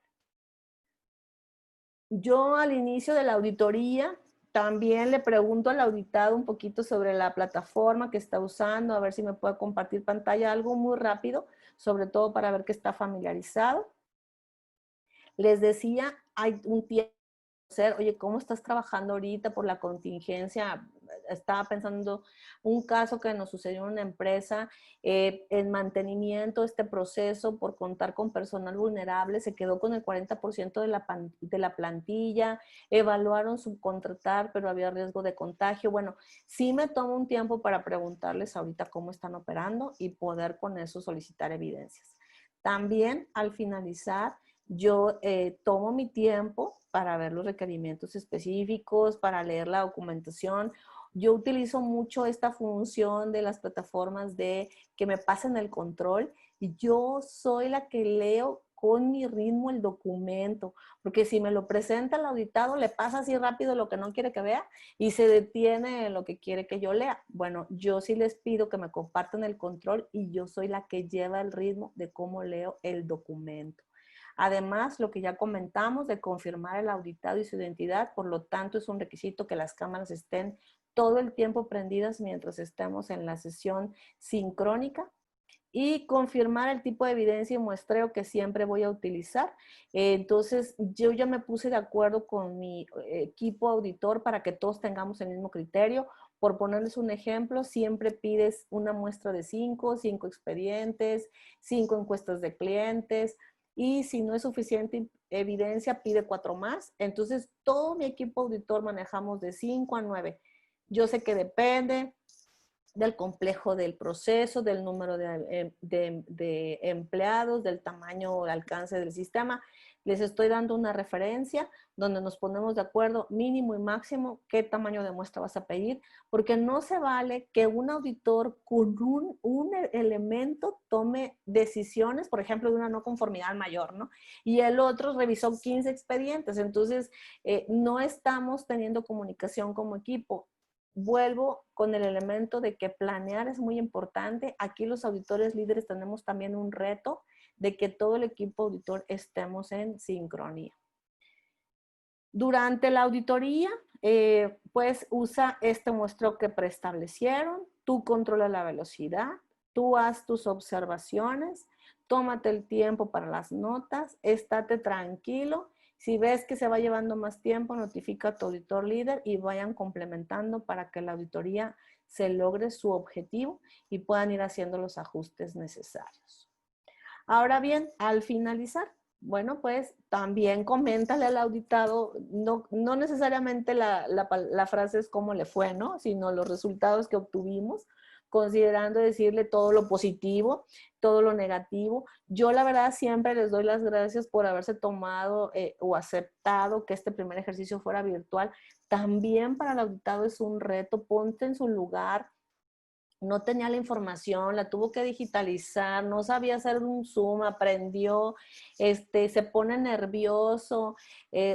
Speaker 2: Yo al inicio de la auditoría también le pregunto al auditado un poquito sobre la plataforma que está usando, a ver si me puede compartir pantalla, algo muy rápido, sobre todo para ver que está familiarizado. Les decía, hay un tiempo, oye, ¿cómo estás trabajando ahorita por la contingencia? Estaba pensando un caso que nos sucedió en una empresa, en mantenimiento, este proceso por contar con personal vulnerable, se quedó con el 40% de la plantilla, evaluaron subcontratar, pero había riesgo de contagio. Bueno, sí me tomo un tiempo para preguntarles ahorita cómo están operando y poder con eso solicitar evidencias. También al finalizar, yo tomo mi tiempo para ver los requerimientos específicos, para leer la documentación. Yo utilizo mucho esta función de las plataformas de que me pasen el control y yo soy la que leo con mi ritmo el documento, porque si me lo presenta el auditado, le pasa así rápido lo que no quiere que vea y se detiene en lo que quiere que yo lea. Bueno, yo sí les pido que me compartan el control y yo soy la que lleva el ritmo de cómo leo el documento. Además, lo que ya comentamos de confirmar el auditado y su identidad, por lo tanto, es un requisito que las cámaras estén todo el tiempo prendidas mientras estemos en la sesión sincrónica. y confirmar el tipo de evidencia y muestreo que siempre voy a utilizar. Entonces, yo ya me puse de acuerdo con mi equipo auditor para que todos tengamos el mismo criterio. Por ponerles un ejemplo, siempre pides una muestra de 5 expedientes, 5 encuestas de clientes, y si no es suficiente evidencia, pide 4 más. Entonces, todo mi equipo auditor manejamos de 5 a 9. Yo sé que depende del complejo del proceso, del número de empleados, del tamaño o alcance del sistema. Les estoy dando una referencia donde nos ponemos de acuerdo mínimo y máximo qué tamaño de muestra vas a pedir, porque no se vale que un auditor con un elemento tome decisiones, por ejemplo, de una no conformidad mayor, ¿no? Y el otro revisó 15 expedientes. Entonces, no estamos teniendo comunicación como equipo. Vuelvo con el elemento de que planear es muy importante. Aquí los auditores líderes tenemos también un reto de que todo el equipo auditor estemos en sincronía. Durante la auditoría, pues usa este muestreo que preestablecieron, tú controlas la velocidad, tú haz tus observaciones, tómate el tiempo para las notas, estate tranquilo. Si ves que se va llevando más tiempo, notifica a tu auditor líder y vayan complementando para que la auditoría se logre su objetivo y puedan ir haciendo los ajustes necesarios. Ahora bien, al finalizar, bueno, pues también coméntale al auditado, no necesariamente la frase es cómo le fue, ¿no? Sino los resultados que obtuvimos, considerando decirle todo lo positivo, todo lo negativo. Yo la verdad siempre les doy las gracias por haberse tomado o aceptado que este primer ejercicio fuera virtual. También para el auditado es un reto, ponte en su lugar. No tenía la información, la tuvo que digitalizar, no sabía hacer un Zoom, aprendió, se pone nervioso.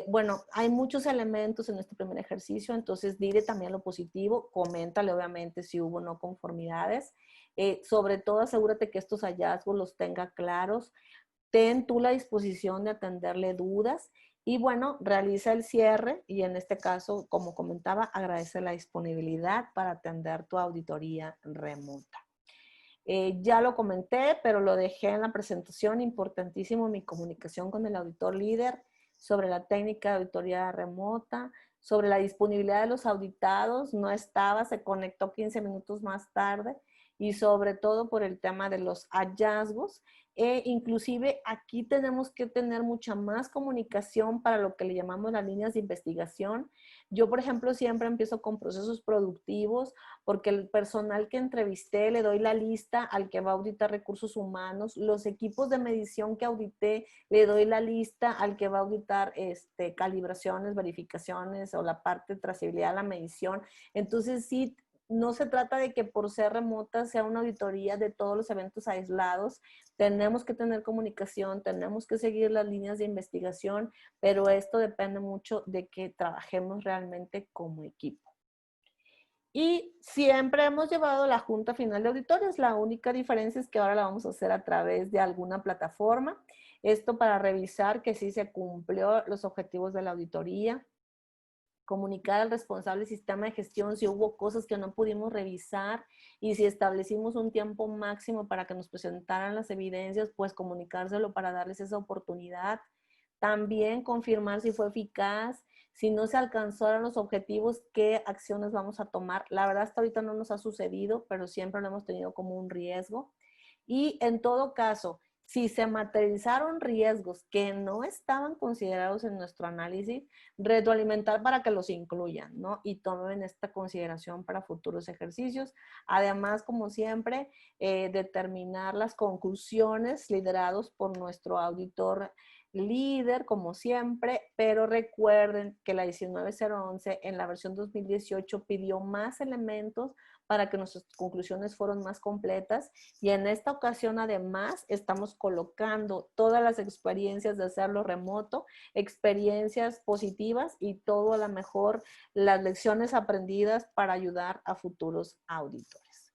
Speaker 2: Bueno, hay muchos elementos en este primer ejercicio, entonces dile también lo positivo, coméntale obviamente si hubo no conformidades. Sobre todo asegúrate que estos hallazgos los tenga claros. Ten tú la disposición de atenderle dudas y bueno, realiza el cierre y en este caso, como comentaba, agradece la disponibilidad para atender tu auditoría remota. Ya lo comenté, pero lo dejé en la presentación, importantísimo mi comunicación con el auditor líder sobre la técnica de auditoría remota, sobre la disponibilidad de los auditados, no estaba, se conectó 15 minutos más tarde y sobre todo por el tema de los hallazgos. Inclusive aquí tenemos que tener mucha más comunicación para lo que le llamamos las líneas de investigación. Yo, por ejemplo, siempre empiezo con procesos productivos porque el personal que entrevisté le doy la lista al que va a auditar recursos humanos, los equipos de medición que audité le doy la lista al que va a auditar calibraciones, verificaciones o la parte de trazabilidad de la medición. Entonces sí, no se trata de que por ser remota sea una auditoría de todos los eventos aislados. Tenemos que tener comunicación, tenemos que seguir las líneas de investigación, pero esto depende mucho de que trabajemos realmente como equipo. Y siempre hemos llevado la junta final de auditores. La única diferencia es que ahora la vamos a hacer a través de alguna plataforma. Esto para revisar que sí se cumplió los objetivos de la auditoría, comunicar al responsable del sistema de gestión si hubo cosas que no pudimos revisar y si establecimos un tiempo máximo para que nos presentaran las evidencias, pues comunicárselo para darles esa oportunidad. También confirmar si fue eficaz, si no se alcanzaron los objetivos, qué acciones vamos a tomar. La verdad hasta ahorita no nos ha sucedido, pero siempre lo hemos tenido como un riesgo. Y en todo caso, si se materializaron riesgos que no estaban considerados en nuestro análisis, retroalimentar para que los incluyan, ¿no? Y tomen esta consideración para futuros ejercicios. Además, como siempre, determinar las conclusiones liderados por nuestro auditor líder, como siempre, pero recuerden que la 19011 en la versión 2018 pidió más elementos para que nuestras conclusiones fueran más completas y en esta ocasión además estamos colocando todas las experiencias de hacerlo remoto, experiencias positivas y todo a lo mejor las lecciones aprendidas para ayudar a futuros auditores.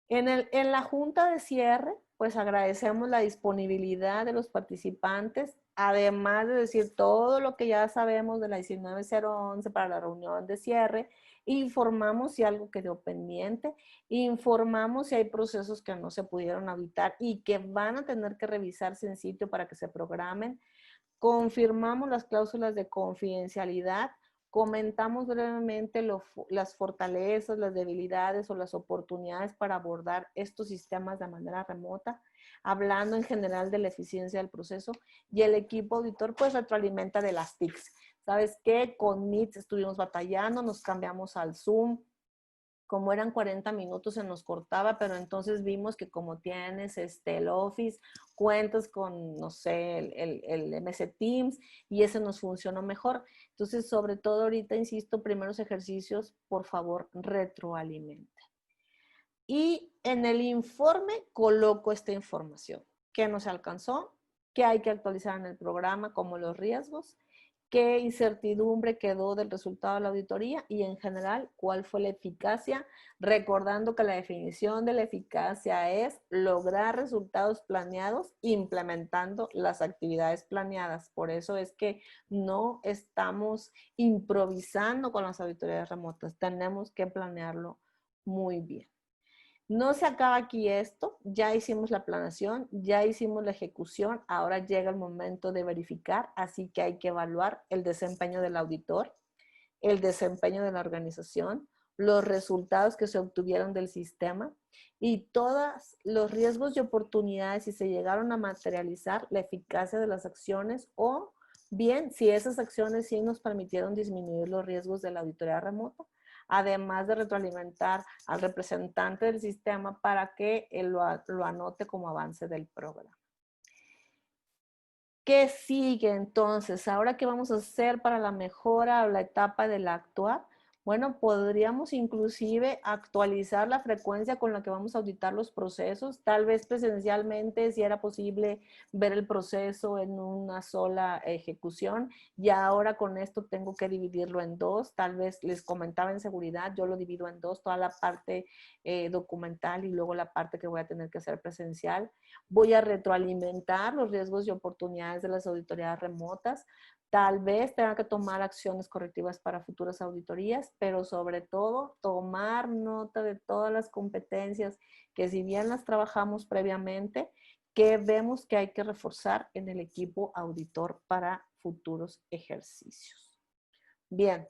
Speaker 2: En la junta de cierre, pues agradecemos la disponibilidad de los participantes, además de decir todo lo que ya sabemos de la 19011 para la reunión de cierre, informamos si algo quedó pendiente, informamos si hay procesos que no se pudieron auditar y que van a tener que revisarse en sitio para que se programen, confirmamos las cláusulas de confidencialidad, comentamos brevemente las fortalezas, las debilidades o las oportunidades para abordar estos sistemas de manera remota, hablando en general de la eficiencia del proceso, y el equipo auditor pues retroalimenta de las TICs. ¿Sabes qué? Con Meet estuvimos batallando, nos cambiamos al Zoom. Como eran 40 minutos se nos cortaba, pero entonces vimos que como tienes el Office, cuentas con, no sé, el MS Teams y ese nos funcionó mejor. Entonces, sobre todo ahorita, insisto, primeros ejercicios, por favor, retroalimenta. Y en el informe coloco esta información. ¿Qué no se alcanzó? ¿Qué hay que actualizar en el programa, como los riesgos? ¿Qué incertidumbre quedó del resultado de la auditoría? Y en general, ¿cuál fue la eficacia? Recordando que la definición de la eficacia es lograr resultados planeados implementando las actividades planeadas. Por eso es que no estamos improvisando con las auditorías remotas. Tenemos que planearlo muy bien. No se acaba aquí esto, ya hicimos la planeación, ya hicimos la ejecución, ahora llega el momento de verificar, así que hay que evaluar el desempeño del auditor, el desempeño de la organización, los resultados que se obtuvieron del sistema y todos los riesgos y oportunidades si se llegaron a materializar, la eficacia de las acciones o bien si esas acciones sí nos permitieron disminuir los riesgos de la auditoría remota, además de retroalimentar al representante del sistema para que él lo anote como avance del programa. ¿Qué sigue entonces? ¿Ahora qué vamos a hacer para la mejora o la etapa del actuar? Bueno, podríamos inclusive actualizar la frecuencia con la que vamos a auditar los procesos, tal vez presencialmente si era posible ver el proceso en una sola ejecución y ahora con esto tengo que dividirlo en dos, tal vez les comentaba en seguridad, yo lo divido en dos, toda la parte documental y luego la parte que voy a tener que hacer presencial. Voy a retroalimentar los riesgos y oportunidades de las auditorías remotas. Tal vez tenga que tomar acciones correctivas para futuras auditorías, pero sobre todo tomar nota de todas las competencias que si bien las trabajamos previamente, que vemos que hay que reforzar en el equipo auditor para futuros ejercicios. Bien,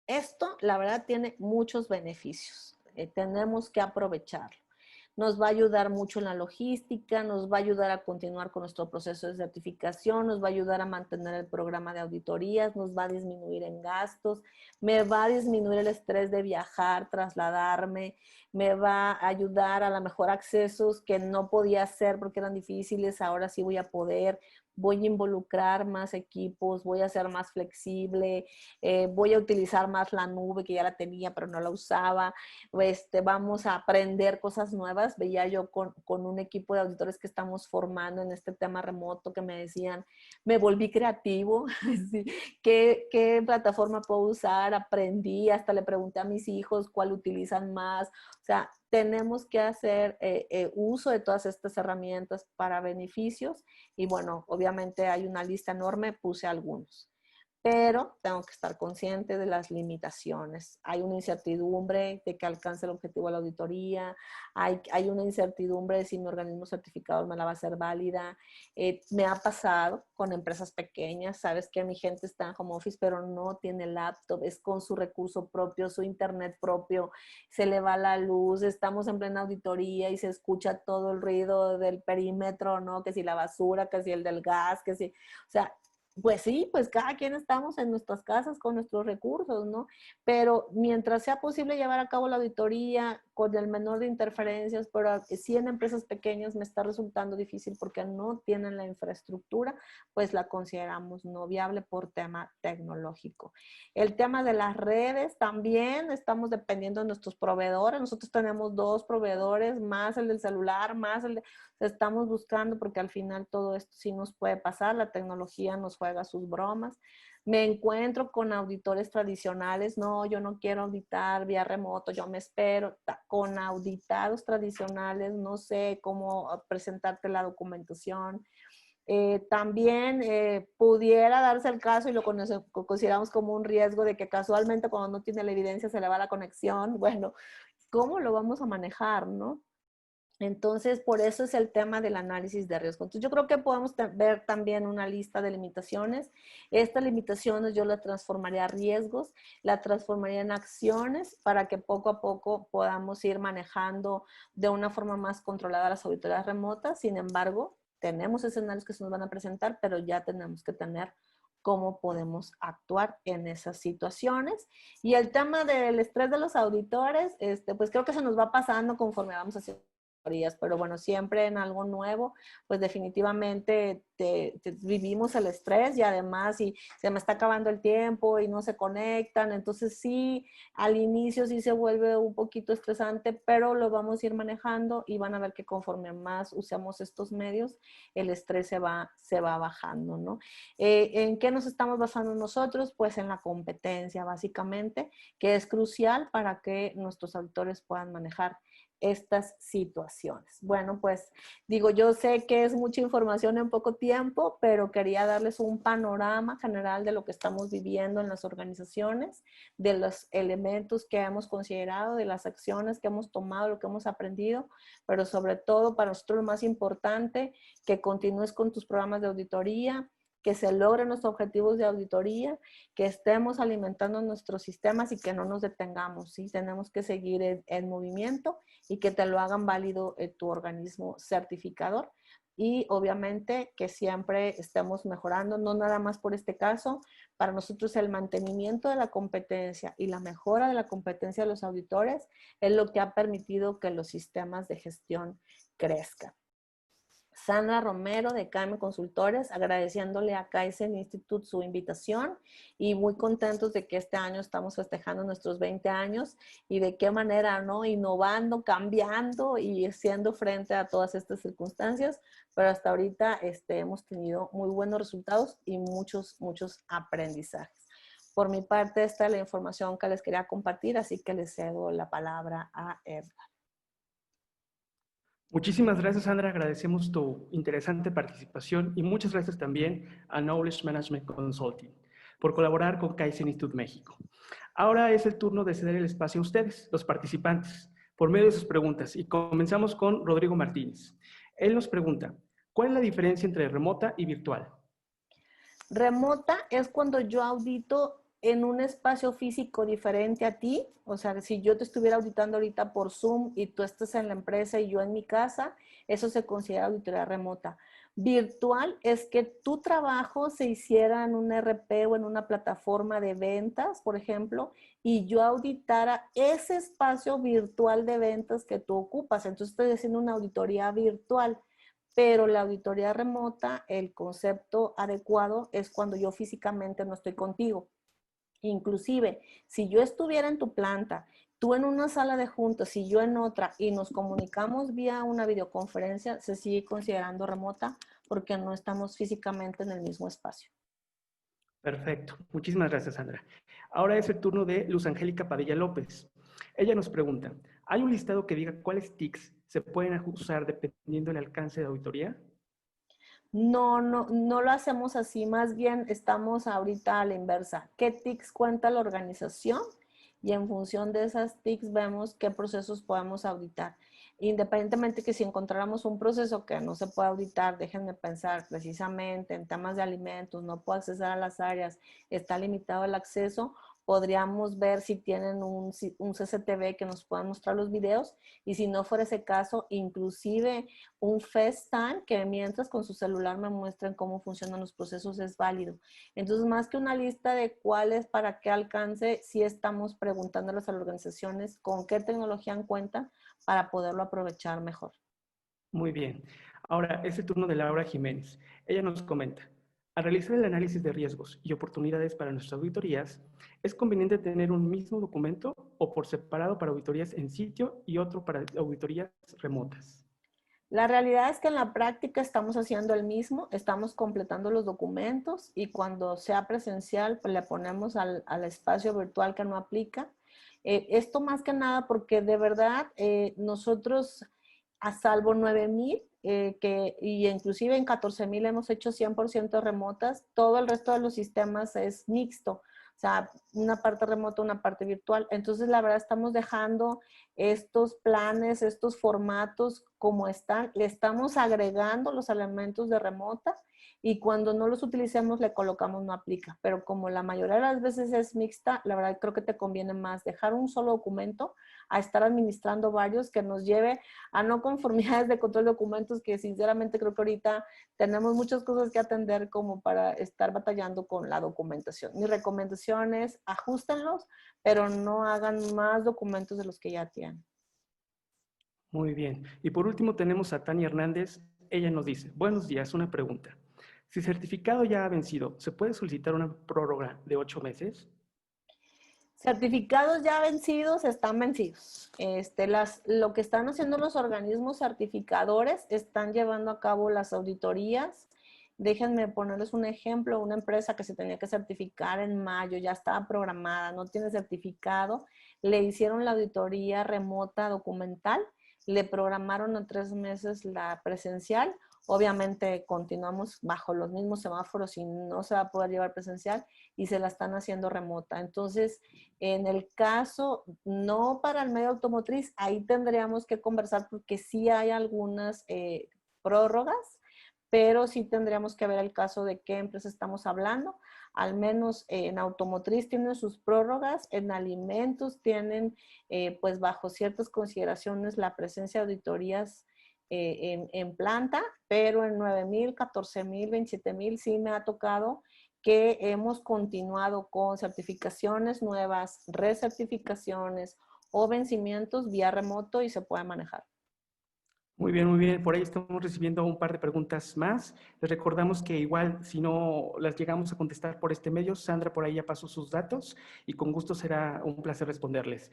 Speaker 2: esto la verdad tiene muchos beneficios. Tenemos que aprovecharlo. Nos va a ayudar mucho en la logística, nos va a ayudar a continuar con nuestro proceso de certificación, nos va a ayudar a mantener el programa de auditorías, nos va a disminuir en gastos, me va a disminuir el estrés de viajar, trasladarme, me va a ayudar a lo mejor accesos que no podía hacer porque eran difíciles, ahora sí voy a poder. Voy a involucrar más equipos, voy a ser más flexible, voy a utilizar más la nube que ya la tenía pero no la usaba, vamos a aprender cosas nuevas. Veía yo con un equipo de auditores que estamos formando en este tema remoto que me decían, me volví creativo, sí, ¿qué plataforma puedo usar? Aprendí, hasta le pregunté a mis hijos cuál utilizan más. O sea, tenemos que hacer uso de todas estas herramientas para beneficios y bueno, obviamente hay una lista enorme, puse algunos. Pero tengo que estar consciente de las limitaciones. Hay una incertidumbre de que alcance el objetivo de la auditoría, hay una incertidumbre de si mi organismo certificador me la va a hacer válida. Me ha pasado con empresas pequeñas, sabes que mi gente está en home office, pero no tiene laptop, es con su recurso propio, su internet propio, se le va la luz, estamos en plena auditoría y se escucha todo el ruido del perímetro, ¿no? Que si la basura, que si el del gas, que si, o sea, pues sí, pues cada quien estamos en nuestras casas con nuestros recursos, ¿no? Pero mientras sea posible llevar a cabo la auditoría con el menor de interferencias, pero sí en empresas pequeñas me está resultando difícil porque no tienen la infraestructura, pues la consideramos no viable por tema tecnológico. El tema de las redes también, estamos dependiendo de nuestros proveedores. Nosotros tenemos 2 proveedores, más el del celular, más el de... Estamos buscando porque al final todo esto sí nos puede pasar, la tecnología nos juega sus bromas. Me encuentro con auditores tradicionales, no, yo no quiero auditar vía remoto, yo me espero. Con auditados tradicionales, no sé cómo presentarte la documentación. También pudiera darse el caso, y lo consideramos como un riesgo, de que casualmente cuando no tiene la evidencia se le va la conexión. Bueno, ¿cómo lo vamos a manejar, no? Entonces, por eso es el tema del análisis de riesgo. Entonces, yo creo que podemos ver también una lista de limitaciones. Estas limitaciones yo las transformaría a riesgos, la transformaría en acciones para que poco a poco podamos ir manejando de una forma más controlada las auditorías remotas. Sin embargo, tenemos escenarios que se nos van a presentar, pero ya tenemos que tener cómo podemos actuar en esas situaciones. Y el tema del estrés de los auditores, pues creo que se nos va pasando conforme vamos haciendo, pero bueno, siempre en algo nuevo, pues definitivamente vivimos el estrés, y además si se me está acabando el tiempo y no se conectan, entonces sí, al inicio sí se vuelve un poquito estresante, pero lo vamos a ir manejando y van a ver que conforme más usemos estos medios, el estrés se va bajando, ¿no? ¿En qué nos estamos basando nosotros? Pues en la competencia, básicamente, que es crucial para que nuestros auditores puedan manejar estas situaciones. Bueno, pues digo, yo sé que es mucha información en poco tiempo, pero quería darles un panorama general de lo que estamos viviendo en las organizaciones, de los elementos que hemos considerado, de las acciones que hemos tomado, lo que hemos aprendido, pero sobre todo para nosotros lo más importante, que continúes con tus programas de auditoría, que se logren nuestros objetivos de auditoría, que estemos alimentando nuestros sistemas y que no nos detengamos, ¿sí? Tenemos que seguir en movimiento, y que te lo hagan válido tu organismo certificador. Y obviamente que siempre estemos mejorando, no nada más por este caso. Para nosotros el mantenimiento de la competencia y la mejora de la competencia de los auditores es lo que ha permitido que los sistemas de gestión crezcan. Sandra Romero de KM Consultores, agradeciéndole a Kaizen Institute su invitación, y muy contentos de que este año estamos festejando nuestros 20 años, y de qué manera, ¿no? Innovando, cambiando y haciendo frente a todas estas circunstancias, pero hasta ahorita hemos tenido muy buenos resultados y muchos aprendizajes. Por mi parte, esta es la información que les quería compartir, así que les cedo la palabra a Edgar.
Speaker 1: Muchísimas gracias, Sandra. Agradecemos tu interesante participación y muchas gracias también a Knowledge Management Consulting por colaborar con Kaizen Institute México. Ahora es el turno de ceder el espacio a ustedes, los participantes, por medio de sus preguntas, y comenzamos con Rodrigo Martínez. Él nos pregunta, ¿cuál es la diferencia entre remota y virtual?
Speaker 2: Remota es cuando yo audito en un espacio físico diferente a ti. O sea, si yo te estuviera auditando ahorita por Zoom y tú estás en la empresa y yo en mi casa, eso se considera auditoría remota. Virtual es que tu trabajo se hiciera en un RP o en una plataforma de ventas, por ejemplo, y yo auditara ese espacio virtual de ventas que tú ocupas. Entonces estoy haciendo una auditoría virtual. Pero la auditoría remota, el concepto adecuado es cuando yo físicamente no estoy contigo. Inclusive, si yo estuviera en tu planta, tú en una sala de juntas y yo en otra, y nos comunicamos vía una videoconferencia, se sigue considerando remota porque no estamos físicamente en el mismo espacio.
Speaker 1: Perfecto. Muchísimas gracias, Sandra. Ahora es el turno de Luz Angélica Padilla López. Ella nos pregunta, ¿hay un listado que diga cuáles TICs se pueden usar dependiendo del alcance de auditoría?
Speaker 2: No lo hacemos así, más bien estamos ahorita a la inversa. ¿Qué TICs cuenta la organización? Y en función de esas TICs vemos qué procesos podemos auditar. Independientemente que si encontráramos un proceso que no se puede auditar, déjenme pensar precisamente en temas de alimentos, no puedo acceder a las áreas, está limitado el acceso, podríamos ver si tienen un CCTV que nos puedan mostrar los videos, y si no fuera ese caso, inclusive un FaceTime que mientras con su celular me muestren cómo funcionan los procesos es válido. Entonces, más que una lista de cuáles para qué alcance, sí estamos preguntándoles a las organizaciones con qué tecnología cuentan para poderlo aprovechar mejor.
Speaker 1: Muy bien. Ahora es el turno de Laura Jiménez. Ella nos comenta, al realizar el análisis de riesgos y oportunidades para nuestras auditorías, ¿es conveniente tener un mismo documento o por separado para auditorías en sitio y otro para auditorías remotas?
Speaker 2: La realidad es que en la práctica estamos haciendo el mismo, estamos completando los documentos, y cuando sea presencial, pues le ponemos al espacio virtual que no aplica. Esto más que nada porque de verdad nosotros a salvo 9,000, y inclusive en 14,000 hemos hecho 100% remotas. Todo el resto de los sistemas es mixto. O sea, una parte remota, una parte virtual. Entonces, la verdad, estamos dejando estos planes, estos formatos como están. Le estamos agregando los elementos de remota y cuando no los utilicemos le colocamos no aplica. Pero como la mayoría de las veces es mixta, la verdad creo que te conviene más dejar un solo documento a estar administrando varios, que nos lleve a no conformidades de control de documentos, que sinceramente creo que ahorita tenemos muchas cosas que atender como para estar batallando con la documentación. Mi recomendación es ajústenlos, pero no hagan más documentos de los que ya tienen.
Speaker 1: Muy bien. Y por último tenemos a Tania Hernández. Ella nos dice, buenos días, una pregunta. Si el certificado ya ha vencido, ¿se puede solicitar una prórroga de 8 meses?
Speaker 2: Certificados ya vencidos están vencidos. Lo que están haciendo los organismos certificadores están llevando a cabo las auditorías. Déjenme ponerles un ejemplo. Una empresa que se tenía que certificar en mayo, ya estaba programada, no tiene certificado, le hicieron la auditoría remota documental, le programaron a 3 meses la presencial. Obviamente continuamos bajo los mismos semáforos y no se va a poder llevar presencial y se la están haciendo remota. Entonces, en el caso, no para el medio automotriz, ahí tendríamos que conversar porque sí hay algunas prórrogas, pero sí tendríamos que ver el caso de qué empresa estamos hablando. Al menos en automotriz tienen sus prórrogas, en alimentos tienen, pues bajo ciertas consideraciones, la presencia de auditorías en planta, pero en 9,000, 14,000, 27,000 sí me ha tocado que hemos continuado con certificaciones nuevas, recertificaciones o vencimientos vía remoto y se puede manejar.
Speaker 1: Muy bien, muy bien. Por ahí estamos recibiendo un par de preguntas más. Les recordamos que igual si no las llegamos a contestar por este medio, Sandra por ahí ya pasó sus datos y con gusto será un placer responderles.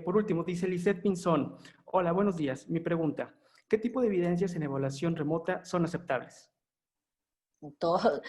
Speaker 1: Por último, dice Lisette Pinzón. Hola, buenos días. Mi pregunta, ¿qué tipo de evidencias en evaluación remota son aceptables?
Speaker 2: Todo,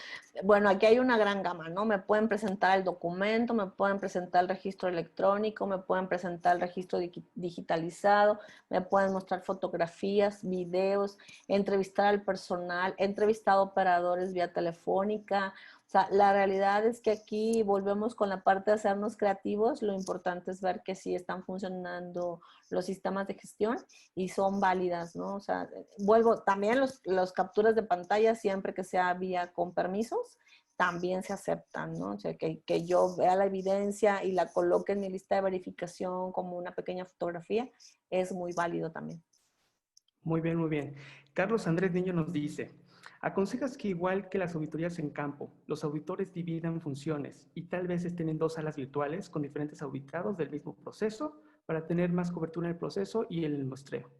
Speaker 2: bueno, aquí hay una gran gama, ¿no? Me pueden presentar el documento, me pueden presentar el registro electrónico, me pueden presentar el registro digitalizado, me pueden mostrar fotografías, videos, entrevistar al personal, entrevistar a operadores vía telefónica. O sea, la realidad es que aquí volvemos con la parte de hacernos creativos. Lo importante es ver que sí están funcionando los sistemas de gestión y son válidas, ¿no? O sea, vuelvo, también los capturas de pantalla, siempre que sea vía con permisos, también se aceptan, ¿no? O sea, que yo vea la evidencia y la coloque en mi lista de verificación como una pequeña fotografía, es muy válido también.
Speaker 1: Muy bien, muy bien. Carlos Andrés Niño nos dice, ¿aconsejas que igual que las auditorías en campo, los auditores dividan funciones y tal vez estén en 2 salas virtuales con diferentes auditados del mismo proceso para tener más cobertura en el proceso y en el muestreo?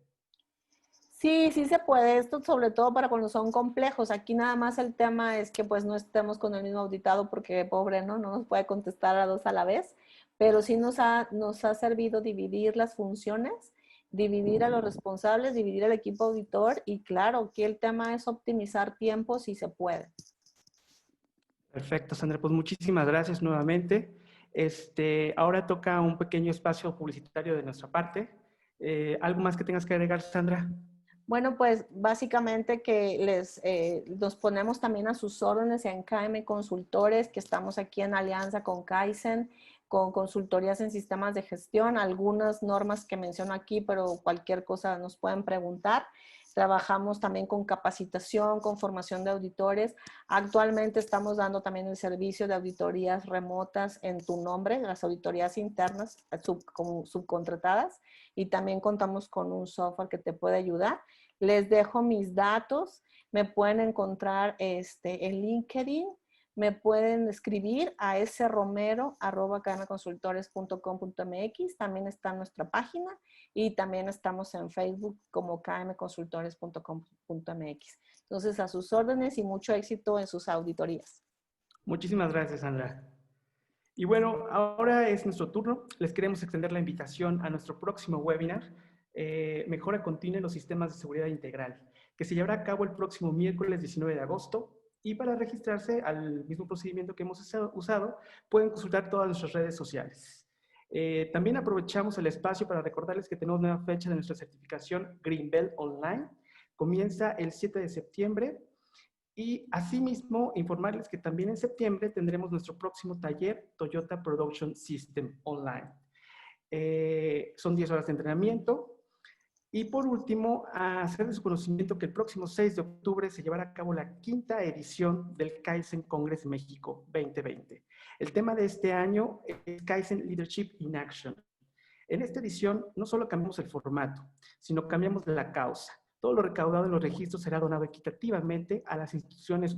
Speaker 2: Sí, sí se puede. Esto sobre todo para cuando son complejos. Aquí nada más el tema es que pues no estemos con el mismo auditado porque pobre, ¿no? No nos puede contestar a 2 a la vez. Pero sí nos ha servido dividir las funciones, dividir a los responsables, dividir al equipo auditor y claro, aquí el tema es optimizar tiempo si se puede.
Speaker 1: Perfecto, Sandra. Pues muchísimas gracias nuevamente. Ahora toca un pequeño espacio publicitario de nuestra parte. ¿Algo más que tengas que agregar, Sandra?
Speaker 2: Bueno, pues básicamente que nos ponemos también a sus órdenes en KM Consultores, que estamos aquí en alianza con Kaizen, con consultorías en sistemas de gestión, algunas normas que menciono aquí, pero cualquier cosa nos pueden preguntar. Trabajamos también con capacitación, con formación de auditores. Actualmente estamos dando también el servicio de auditorías remotas en tu nombre, las auditorías internas subcontratadas, y también contamos con un software que te puede ayudar. Les dejo mis datos, me pueden encontrar en LinkedIn, me pueden escribir a sromero@kmconsultores.com.mx, también está en nuestra página y también estamos en Facebook como kmconsultores.com.mx. Entonces, a sus órdenes y mucho éxito en sus auditorías.
Speaker 1: Muchísimas gracias, Sandra. Y bueno, ahora es nuestro turno. Les queremos extender la invitación a nuestro próximo webinar, Mejora Continua en los Sistemas de Seguridad Integral, que se llevará a cabo el próximo miércoles 19 de agosto. Y para registrarse al mismo procedimiento que hemos usado, pueden consultar todas nuestras redes sociales. También aprovechamos el espacio para recordarles que tenemos nueva fecha de nuestra certificación Green Belt Online. Comienza el 7 de septiembre. Y asimismo, informarles que también en septiembre tendremos nuestro próximo taller Toyota Production System Online. Son 10 horas de entrenamiento. Y por último, hacer de su conocimiento que el próximo 6 de octubre se llevará a cabo la 5ª edición del Kaizen Congress México 2020. El tema de este año es Kaizen Leadership in Action. En esta edición no solo cambiamos el formato, sino cambiamos la causa. Todo lo recaudado en los registros será donado equitativamente a las instituciones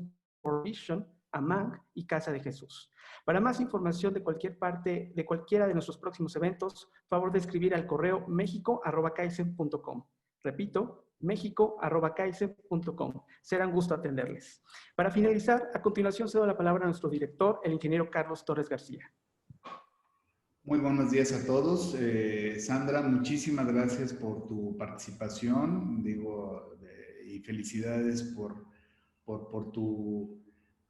Speaker 1: Vision, AMANG y Casa de Jesús. Para más información de cualquiera de nuestros próximos eventos, favor de escribir al correo mexico@kaizen.com. Repito, mexico@kaizen.com. Será un gusto atenderles. Para finalizar, a continuación cedo la palabra a nuestro director, el ingeniero Carlos Torres García.
Speaker 3: Muy buenos días a todos. Sandra, muchísimas gracias por tu participación, y felicidades por tu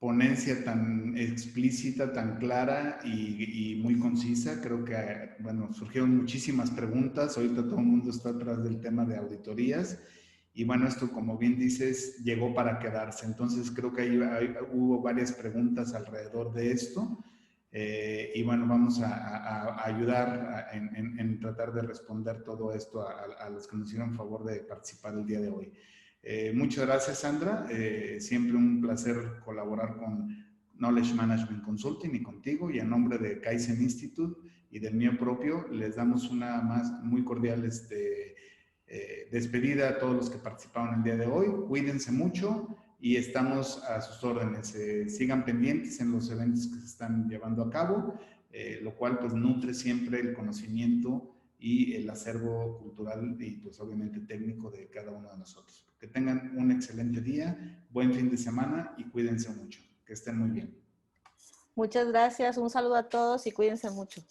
Speaker 3: ponencia tan explícita, tan clara y muy concisa. Creo que, bueno, surgieron muchísimas preguntas. Ahorita todo el mundo está atrás del tema de auditorías. Y bueno, esto, como bien dices, llegó para quedarse. Entonces, creo que hubo varias preguntas alrededor de esto. Y bueno, vamos a ayudar en tratar de responder todo esto a los que nos hicieron favor de participar el día de hoy. Muchas gracias, Sandra. Siempre un placer colaborar con Knowledge Management Consulting y contigo. Y en nombre de Kaizen Institute y del mío propio, les damos una muy cordial despedida a todos los que participaron el día de hoy. Cuídense mucho y estamos a sus órdenes. Sigan pendientes en los eventos que se están llevando a cabo, lo cual pues nutre siempre el conocimiento y el acervo cultural y pues obviamente técnico de cada uno de nosotros. Que tengan un excelente día, buen fin de semana y cuídense mucho. Que estén muy bien.
Speaker 2: Muchas gracias, un saludo a todos y cuídense mucho.